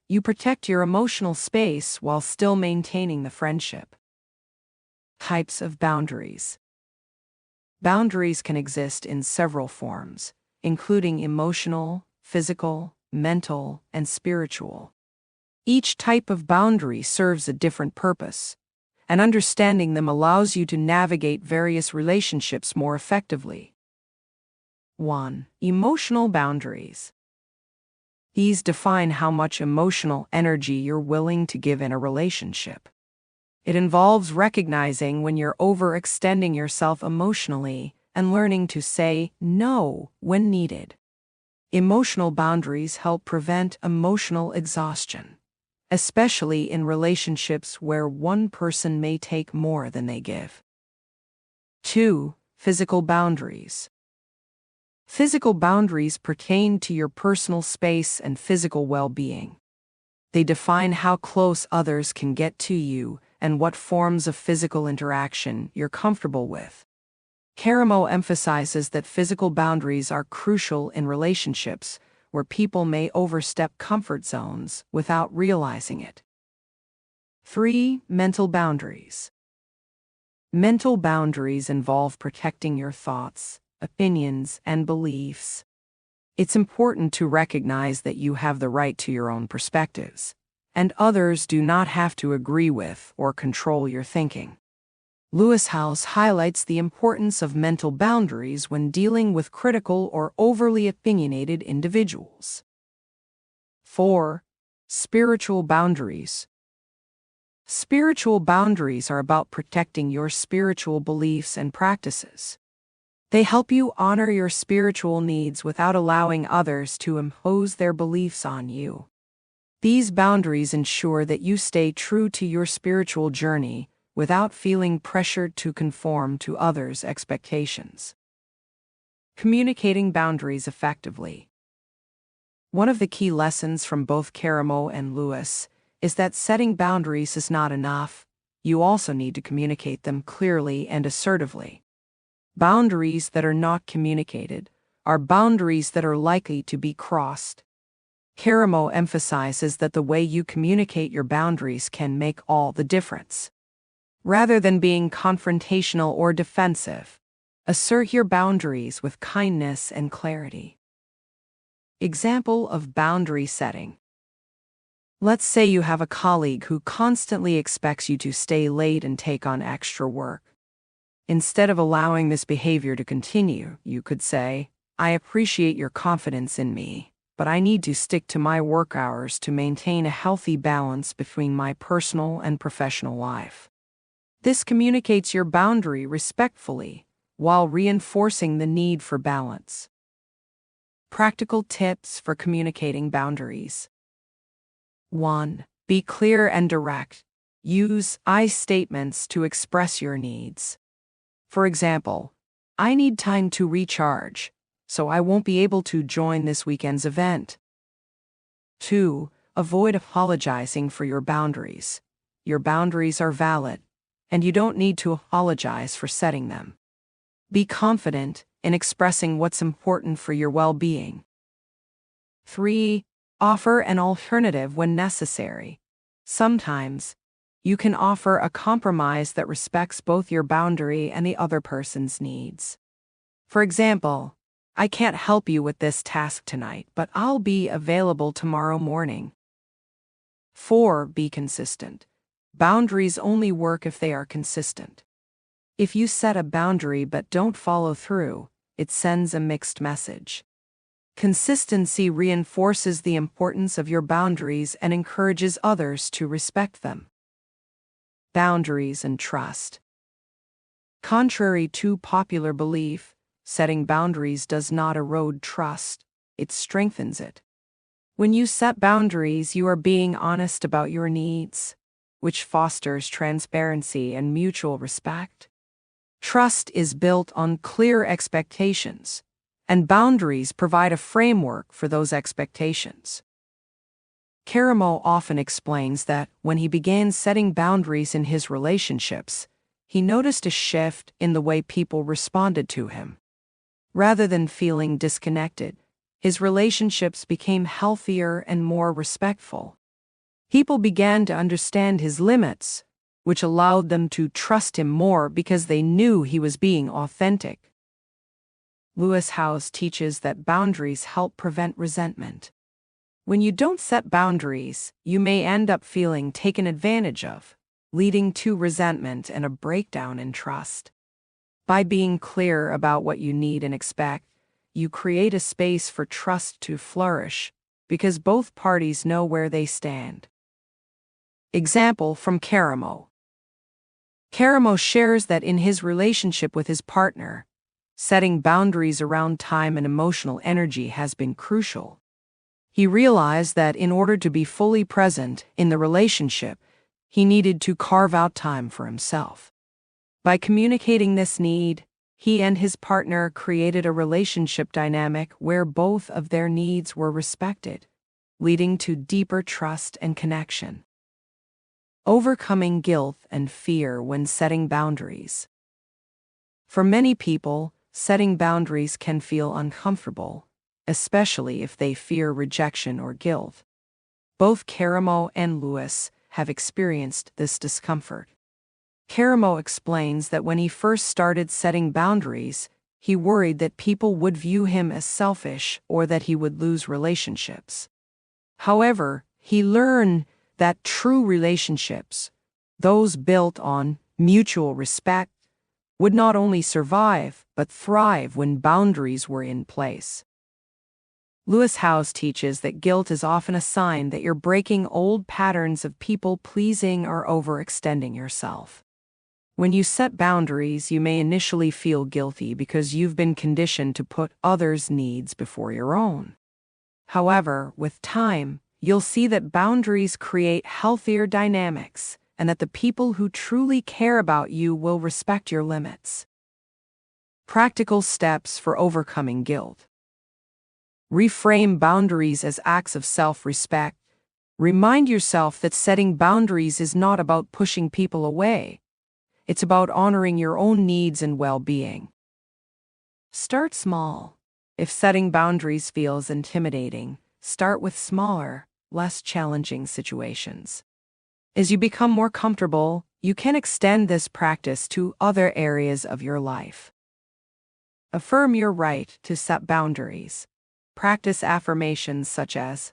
you protect your emotional space while still maintaining the friendship. Types of boundaries. Boundaries can exist in several forms, including emotional, physical, mental, and spiritual. Each type of boundary serves a different purpose, and understanding them allows you to navigate various relationships more effectively. 1. Emotional boundaries. These define how much emotional energy you're willing to give in a relationship. It involves recognizing when you're overextending yourself emotionally and learning to say no when needed. Emotional boundaries help prevent emotional exhaustion, especially in relationships where one person may take more than they give. 2. Physical boundaries. Physical boundaries pertain to your personal space and physical well-being. They define how close others can get to you and what forms of physical interaction you're comfortable with. Karamo emphasizes that physical boundaries are crucial in relationships where people may overstep comfort zones without realizing it. 3. Mental boundaries. Mental boundaries involve protecting your thoughts, opinions, and beliefs. It's important to recognize that you have the right to your own perspectives, and others do not have to agree with or control your thinking. Lewis House highlights the importance of mental boundaries when dealing with critical or overly opinionated individuals. 4. Spiritual boundaries. Spiritual boundaries are about protecting your spiritual beliefs and practices. They help you honor your spiritual needs without allowing others to impose their beliefs on you. These boundaries ensure that you stay true to your spiritual journey without feeling pressured to conform to others' expectations. Communicating boundaries effectively. One of the key lessons from both Karamo and Lewis is that setting boundaries is not enough. You also need to communicate them clearly and assertively. Boundaries that are not communicated are boundaries that are likely to be crossed. Karamo emphasizes that the way you communicate your boundaries can make all the difference. Rather than being confrontational or defensive, assert your boundaries with kindness and clarity. Example of boundary setting. Let's say you have a colleague who constantly expects you to stay late and take on extra work. Instead of allowing this behavior to continue, you could say, "I appreciate your confidence in me, but I need to stick to my work hours to maintain a healthy balance between my personal and professional life." This communicates your boundary respectfully while reinforcing the need for balance. Practical tips for communicating boundaries. 1. Be clear and direct. Use I statements to express your needs. For example, "I need time to recharge, so I won't be able to join this weekend's event." 2. Avoid apologizing for your boundaries. Your boundaries are valid, and you don't need to apologize for setting them. Be confident in expressing what's important for your well-being. 3. Offer an alternative when necessary. Sometimes, you can offer a compromise that respects both your boundary and the other person's needs. For example, "I can't help you with this task tonight, but I'll be available tomorrow morning." 4. Be consistent. Boundaries only work if they are consistent. If you set a boundary but don't follow through, it sends a mixed message. Consistency reinforces the importance of your boundaries and encourages others to respect them. Boundaries and trust. Contrary to popular belief, setting boundaries does not erode trust, it strengthens it. When you set boundaries, you are being honest about your needs, which fosters transparency and mutual respect. Trust is built on clear expectations, and boundaries provide a framework for those expectations. Karamo often explains that when he began setting boundaries in his relationships, he noticed a shift in the way people responded to him. Rather than feeling disconnected, his relationships became healthier and more respectful. People began to understand his limits, which allowed them to trust him more because they knew he was being authentic. Lewis House teaches that boundaries help prevent resentment. When you don't set boundaries, you may end up feeling taken advantage of, leading to resentment and a breakdown in trust. By being clear about what you need and expect, you create a space for trust to flourish because both parties know where they stand. Example from Karamo. Karamo shares that in his relationship with his partner, setting boundaries around time and emotional energy has been crucial. He realized that in order to be fully present in the relationship, he needed to carve out time for himself. By communicating this need, he and his partner created a relationship dynamic where both of their needs were respected, leading to deeper trust and connection. Overcoming guilt and fear when setting boundaries. For many people, setting boundaries can feel uncomfortable, especially if they fear rejection or guilt. Both Karamo and Lewis have experienced this discomfort. Karamo explains that when he first started setting boundaries, he worried that people would view him as selfish or that he would lose relationships. However, he learned that true relationships, those built on mutual respect, would not only survive, but thrive when boundaries were in place. Lewis Howes teaches that guilt is often a sign that you're breaking old patterns of people-pleasing or overextending yourself. When you set boundaries, you may initially feel guilty because you've been conditioned to put others' needs before your own. However, with time, you'll see that boundaries create healthier dynamics and that the people who truly care about you will respect your limits. Practical steps for overcoming guilt. Reframe boundaries as acts of self-respect. Remind yourself that setting boundaries is not about pushing people away. It's about honoring your own needs and well-being. Start small. If setting boundaries feels intimidating, start with smaller, less challenging situations. As you become more comfortable, you can extend this practice to other areas of your life. Affirm your right to set boundaries. Practice affirmations such as,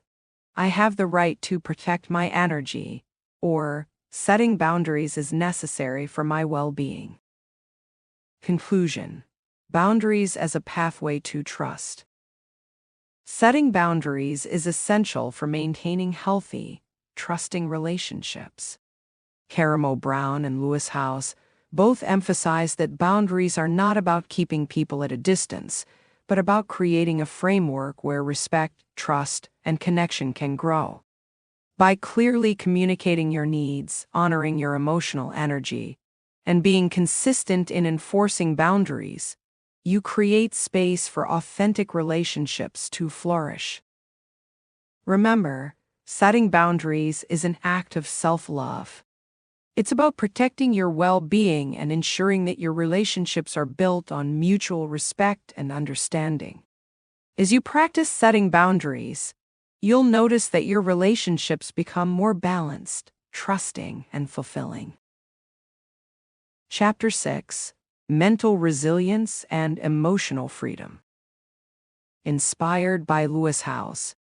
"I have the right to protect my energy," or "Setting boundaries is necessary for my well-being." Conclusion: boundaries as a pathway to trust. Setting boundaries is essential for maintaining healthy, trusting relationships. Karamo Brown and Lewis Howes both emphasize that boundaries are not about keeping people at a distance, but about creating a framework where respect, trust, and connection can grow. By clearly communicating your needs, honoring your emotional energy, and being consistent in enforcing boundaries, you create space for authentic relationships to flourish. Remember, setting boundaries is an act of self-love. It's about protecting your well-being and ensuring that your relationships are built on mutual respect and understanding. As you practice setting boundaries, you'll notice that your relationships become more balanced, trusting, and fulfilling. Chapter 6: Mental Resilience and Emotional Freedom. Inspired by Lewis Howes.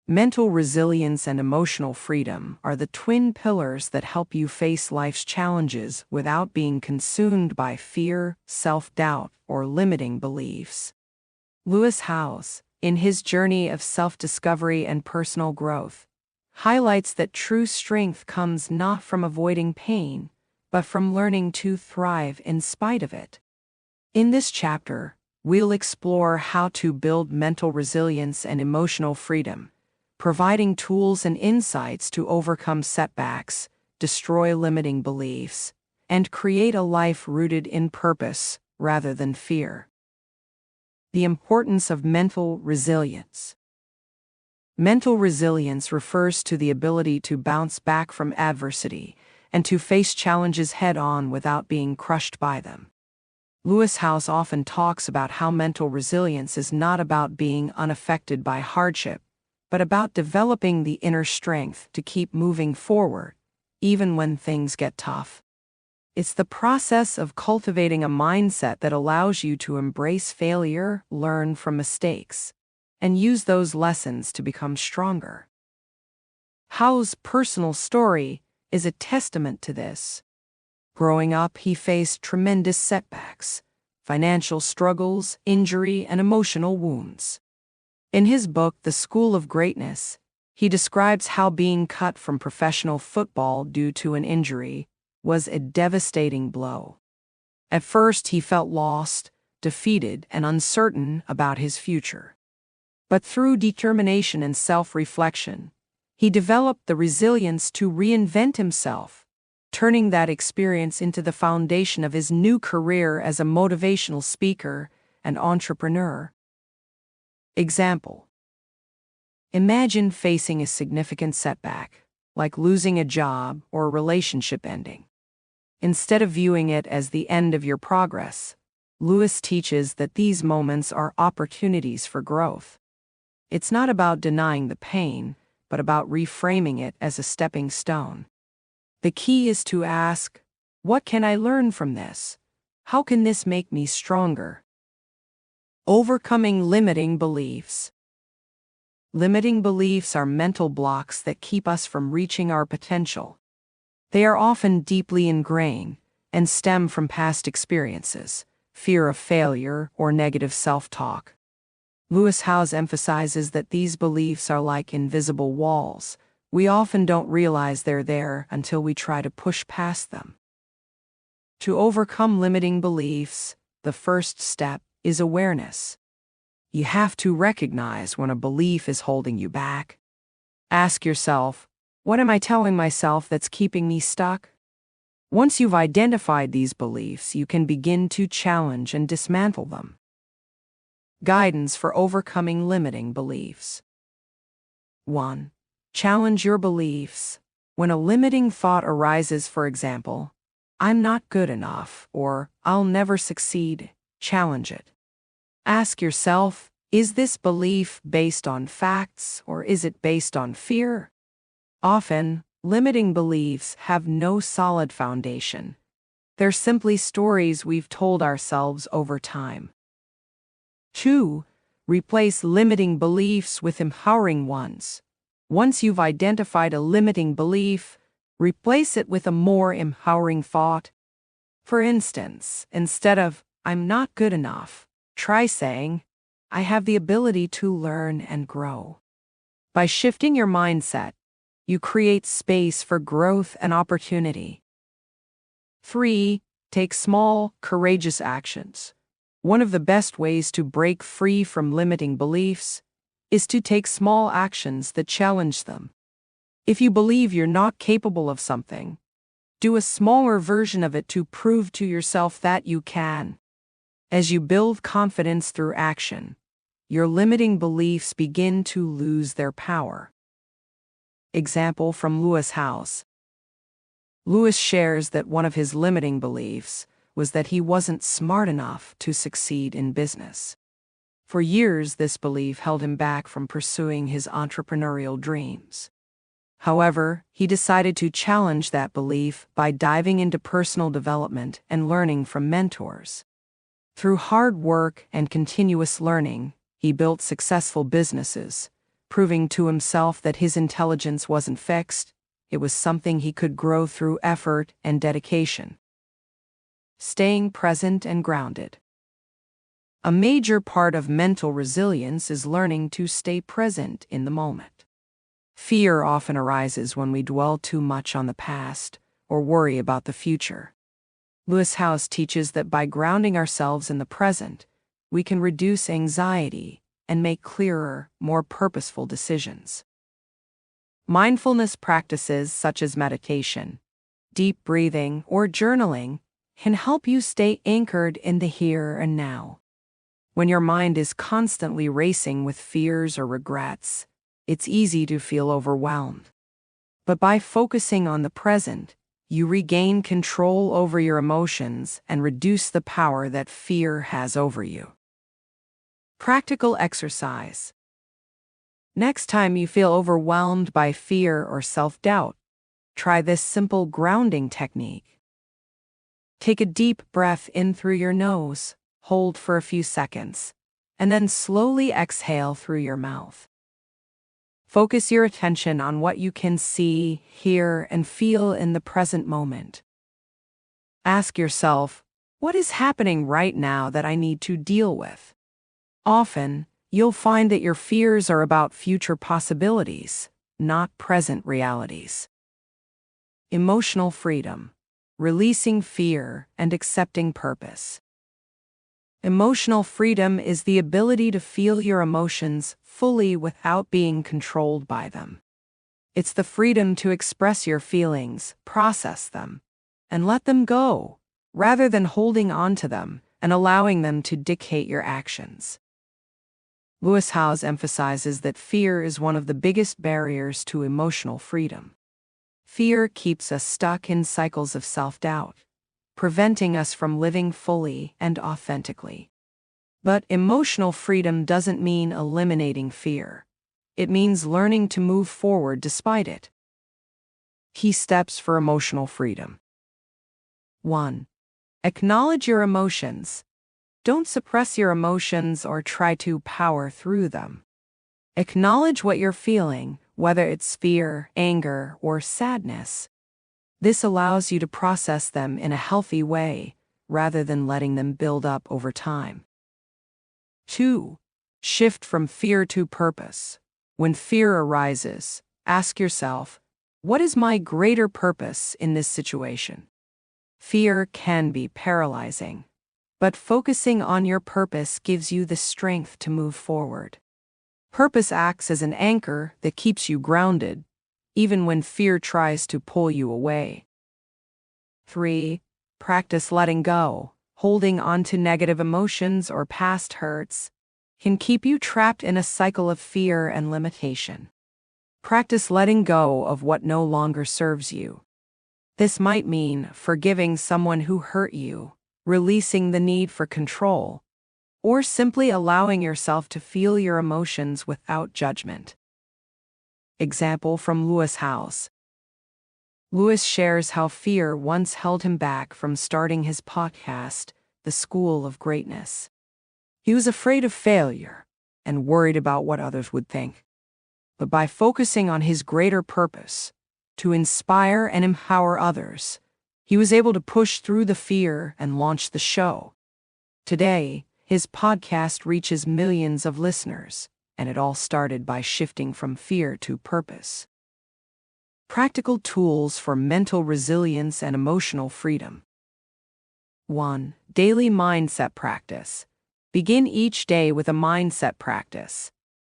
Mental resilience and emotional freedom are the twin pillars that help you face life's challenges without being consumed by fear, self-doubt, or limiting beliefs. Lewis Howes, in his journey of self-discovery and personal growth, highlights that true strength comes not from avoiding pain, but from learning to thrive in spite of it. In this chapter, we'll explore how to build mental resilience and emotional freedom, providing tools and insights to overcome setbacks, destroy limiting beliefs, and create a life rooted in purpose rather than fear. The importance of mental resilience. Mental resilience refers to the ability to bounce back from adversity and to face challenges head-on without being crushed by them. Lewis Howes often talks about how mental resilience is not about being unaffected by hardship, but about developing the inner strength to keep moving forward, even when things get tough. It's the process of cultivating a mindset that allows you to embrace failure, learn from mistakes, and use those lessons to become stronger. Howes' personal story is a testament to this. Growing up, he faced tremendous setbacks, financial struggles, injury, and emotional wounds. In his book, The School of Greatness, he describes how being cut from professional football due to an injury was a devastating blow. At first, he felt lost, defeated, and uncertain about his future. But through determination and self-reflection, he developed the resilience to reinvent himself, turning that experience into the foundation of his new career as a motivational speaker and entrepreneur. Example: imagine facing a significant setback, like losing a job or a relationship ending. Instead of viewing it as the end of your progress, Lewis teaches that these moments are opportunities for growth. It's not about denying the pain, but about reframing it as a stepping stone. The key is to ask, what can I learn from this? How can this make me stronger? Overcoming limiting beliefs. Limiting beliefs are mental blocks that keep us from reaching our potential. They are often deeply ingrained and stem from past experiences, fear of failure, or negative self-talk. Lewis Howes emphasizes that these beliefs are like invisible walls. We often don't realize they're there until we try to push past them. To overcome limiting beliefs, the first step is awareness. You have to recognize when a belief is holding you back. Ask yourself, what am I telling myself that's keeping me stuck? Once you've identified these beliefs, you can begin to challenge and dismantle them. Guidance for overcoming limiting beliefs. 1. Challenge your beliefs. When a limiting thought arises, for example, I'm not good enough, or I'll never succeed, challenge it. Ask yourself, is this belief based on facts, or is it based on fear? Often, limiting beliefs have no solid foundation. They're simply stories we've told ourselves over time. 2. Replace limiting beliefs with empowering ones. Once you've identified a limiting belief, replace it with a more empowering thought. For instance, instead of, I'm not good enough, try saying, I have the ability to learn and grow. By shifting your mindset, you create space for growth and opportunity. 3. Take small, courageous actions. One of the best ways to break free from limiting beliefs is to take small actions that challenge them. If you believe you're not capable of something, do a smaller version of it to prove to yourself that you can. As you build confidence through action, your limiting beliefs begin to lose their power. Example from Lewis Howes. Lewis shares that one of his limiting beliefs was that he wasn't smart enough to succeed in business. For years, this belief held him back from pursuing his entrepreneurial dreams. However, he decided to challenge that belief by diving into personal development and learning from mentors. Through hard work and continuous learning, he built successful businesses, proving to himself that his intelligence wasn't fixed, it was something he could grow through effort and dedication. Staying present and grounded. A major part of mental resilience is learning to stay present in the moment. Fear often arises when we dwell too much on the past or worry about the future. Lewis Howes teaches that by grounding ourselves in the present, we can reduce anxiety and make clearer, more purposeful decisions. Mindfulness practices such as meditation, deep breathing, or journaling can help you stay anchored in the here and now. When your mind is constantly racing with fears or regrets, it's easy to feel overwhelmed. But by focusing on the present, you regain control over your emotions and reduce the power that fear has over you. Practical exercise. Next time you feel overwhelmed by fear or self-doubt, try this simple grounding technique. Take a deep breath in through your nose, hold for a few seconds, and then slowly exhale through your mouth. Focus your attention on what you can see, hear, and feel in the present moment. Ask yourself, what is happening right now that I need to deal with? Often, you'll find that your fears are about future possibilities, not present realities. Emotional freedom. Releasing fear and accepting purpose. Emotional freedom is the ability to feel your emotions fully without being controlled by them. It's the freedom to express your feelings, process them, and let them go, rather than holding on to them and allowing them to dictate your actions. Lewis Howes emphasizes that fear is one of the biggest barriers to emotional freedom. Fear keeps us stuck in cycles of self-doubt, preventing us from living fully and authentically. But emotional freedom doesn't mean eliminating fear. It means learning to move forward despite it. Key steps for emotional freedom. 1. Acknowledge your emotions. Don't suppress your emotions or try to power through them. Acknowledge what you're feeling, whether it's fear, anger, or sadness. This allows you to process them in a healthy way, rather than letting them build up over time. 2. Shift from fear to purpose. When fear arises, ask yourself, what is my greater purpose in this situation? Fear can be paralyzing, but focusing on your purpose gives you the strength to move forward. Purpose acts as an anchor that keeps you grounded, even when fear tries to pull you away. 3. Practice letting go. Holding on to negative emotions or past hurts can keep you trapped in a cycle of fear and limitation. Practice letting go of what no longer serves you. This might mean forgiving someone who hurt you, releasing the need for control, or simply allowing yourself to feel your emotions without judgment. Example from Lewis House. Lewis shares how fear once held him back from starting his podcast, The School of Greatness. He was afraid of failure and worried about what others would think. But by focusing on his greater purpose, to inspire and empower others, he was able to push through the fear and launch the show. Today, his podcast reaches millions of listeners, and it all started by shifting from fear to purpose. Practical tools for mental resilience and emotional freedom. 1. Daily mindset practice. Begin each day with a mindset practice,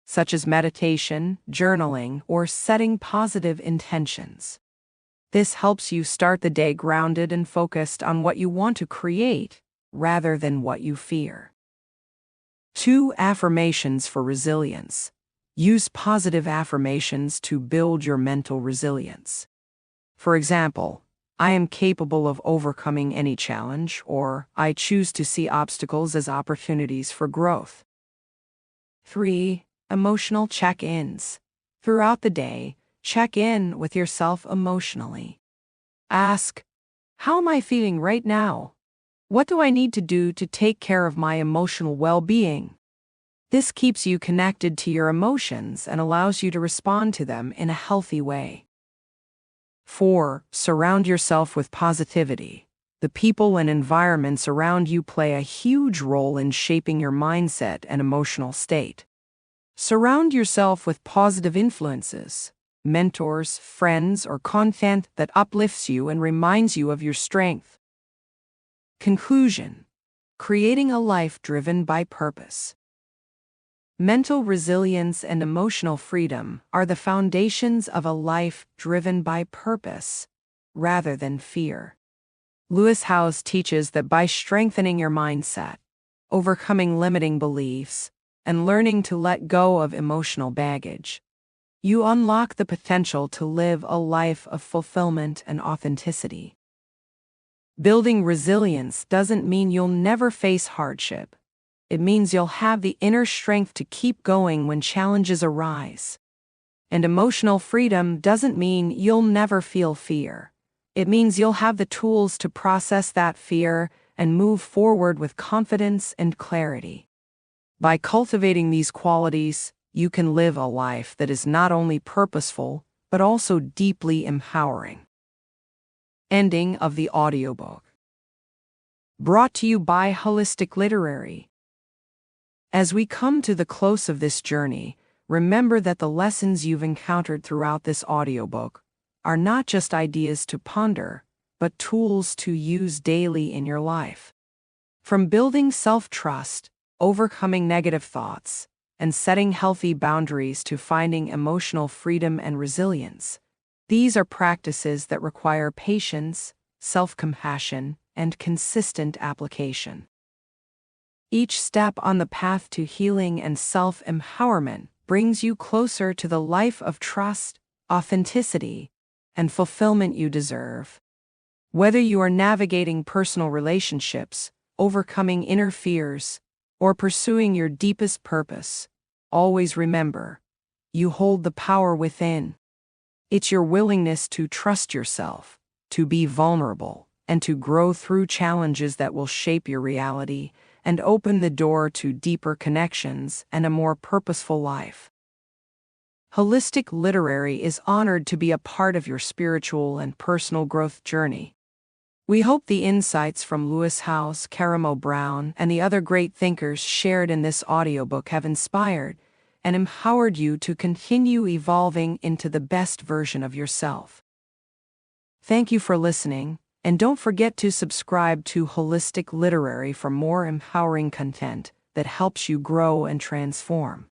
such as meditation, journaling, or setting positive intentions. This helps you start the day grounded and focused on what you want to create, rather than what you fear. 2. Affirmations for resilience. Use positive affirmations to build your mental resilience. For example, I am capable of overcoming any challenge, or I choose to see obstacles as opportunities for growth. 3. Emotional check-ins. Throughout the day, check in with yourself emotionally. Ask, how am I feeling right now? What do I need to do to take care of my emotional well-being? This keeps you connected to your emotions and allows you to respond to them in a healthy way. 4. Surround yourself with positivity. The people and environments around you play a huge role in shaping your mindset and emotional state. Surround yourself with positive influences, mentors, friends, or content that uplifts you and reminds you of your strength. Conclusion: creating a life driven by purpose. Mental resilience and emotional freedom are the foundations of a life driven by purpose, rather than fear. Lewis Howes teaches that by strengthening your mindset, overcoming limiting beliefs, and learning to let go of emotional baggage, you unlock the potential to live a life of fulfillment and authenticity. Building resilience doesn't mean you'll never face hardship. It means you'll have the inner strength to keep going when challenges arise. And emotional freedom doesn't mean you'll never feel fear. It means you'll have the tools to process that fear and move forward with confidence and clarity. By cultivating these qualities, you can live a life that is not only purposeful, but also deeply empowering. Ending of the audiobook. Brought to you by Holistic Literary. As we come to the close of this journey, remember that the lessons you've encountered throughout this audiobook are not just ideas to ponder, but tools to use daily in your life. From building self-trust, overcoming negative thoughts, and setting healthy boundaries to finding emotional freedom and resilience, these are practices that require patience, self-compassion, and consistent application. Each step on the path to healing and self-empowerment brings you closer to the life of trust, authenticity, and fulfillment you deserve. Whether you are navigating personal relationships, overcoming inner fears, or pursuing your deepest purpose, always remember, you hold the power within. It's your willingness to trust yourself, to be vulnerable, and to grow through challenges that will shape your reality and open the door to deeper connections and a more purposeful life. Holistic Literary is honored to be a part of your spiritual and personal growth journey. We hope the insights from Lewis Howes, Karamo Brown, and the other great thinkers shared in this audiobook have inspired and empowered you to continue evolving into the best version of yourself. Thank you for listening, and don't forget to subscribe to Holistic Literary for more empowering content that helps you grow and transform.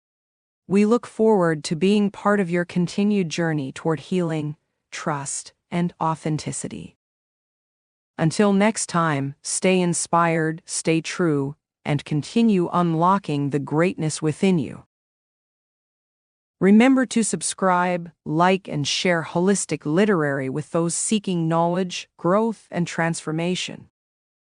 We look forward to being part of your continued journey toward healing, trust, and authenticity. Until next time, stay inspired, stay true, and continue unlocking the greatness within you. Remember to subscribe, like, and share Holistic Literary with those seeking knowledge, growth, and transformation.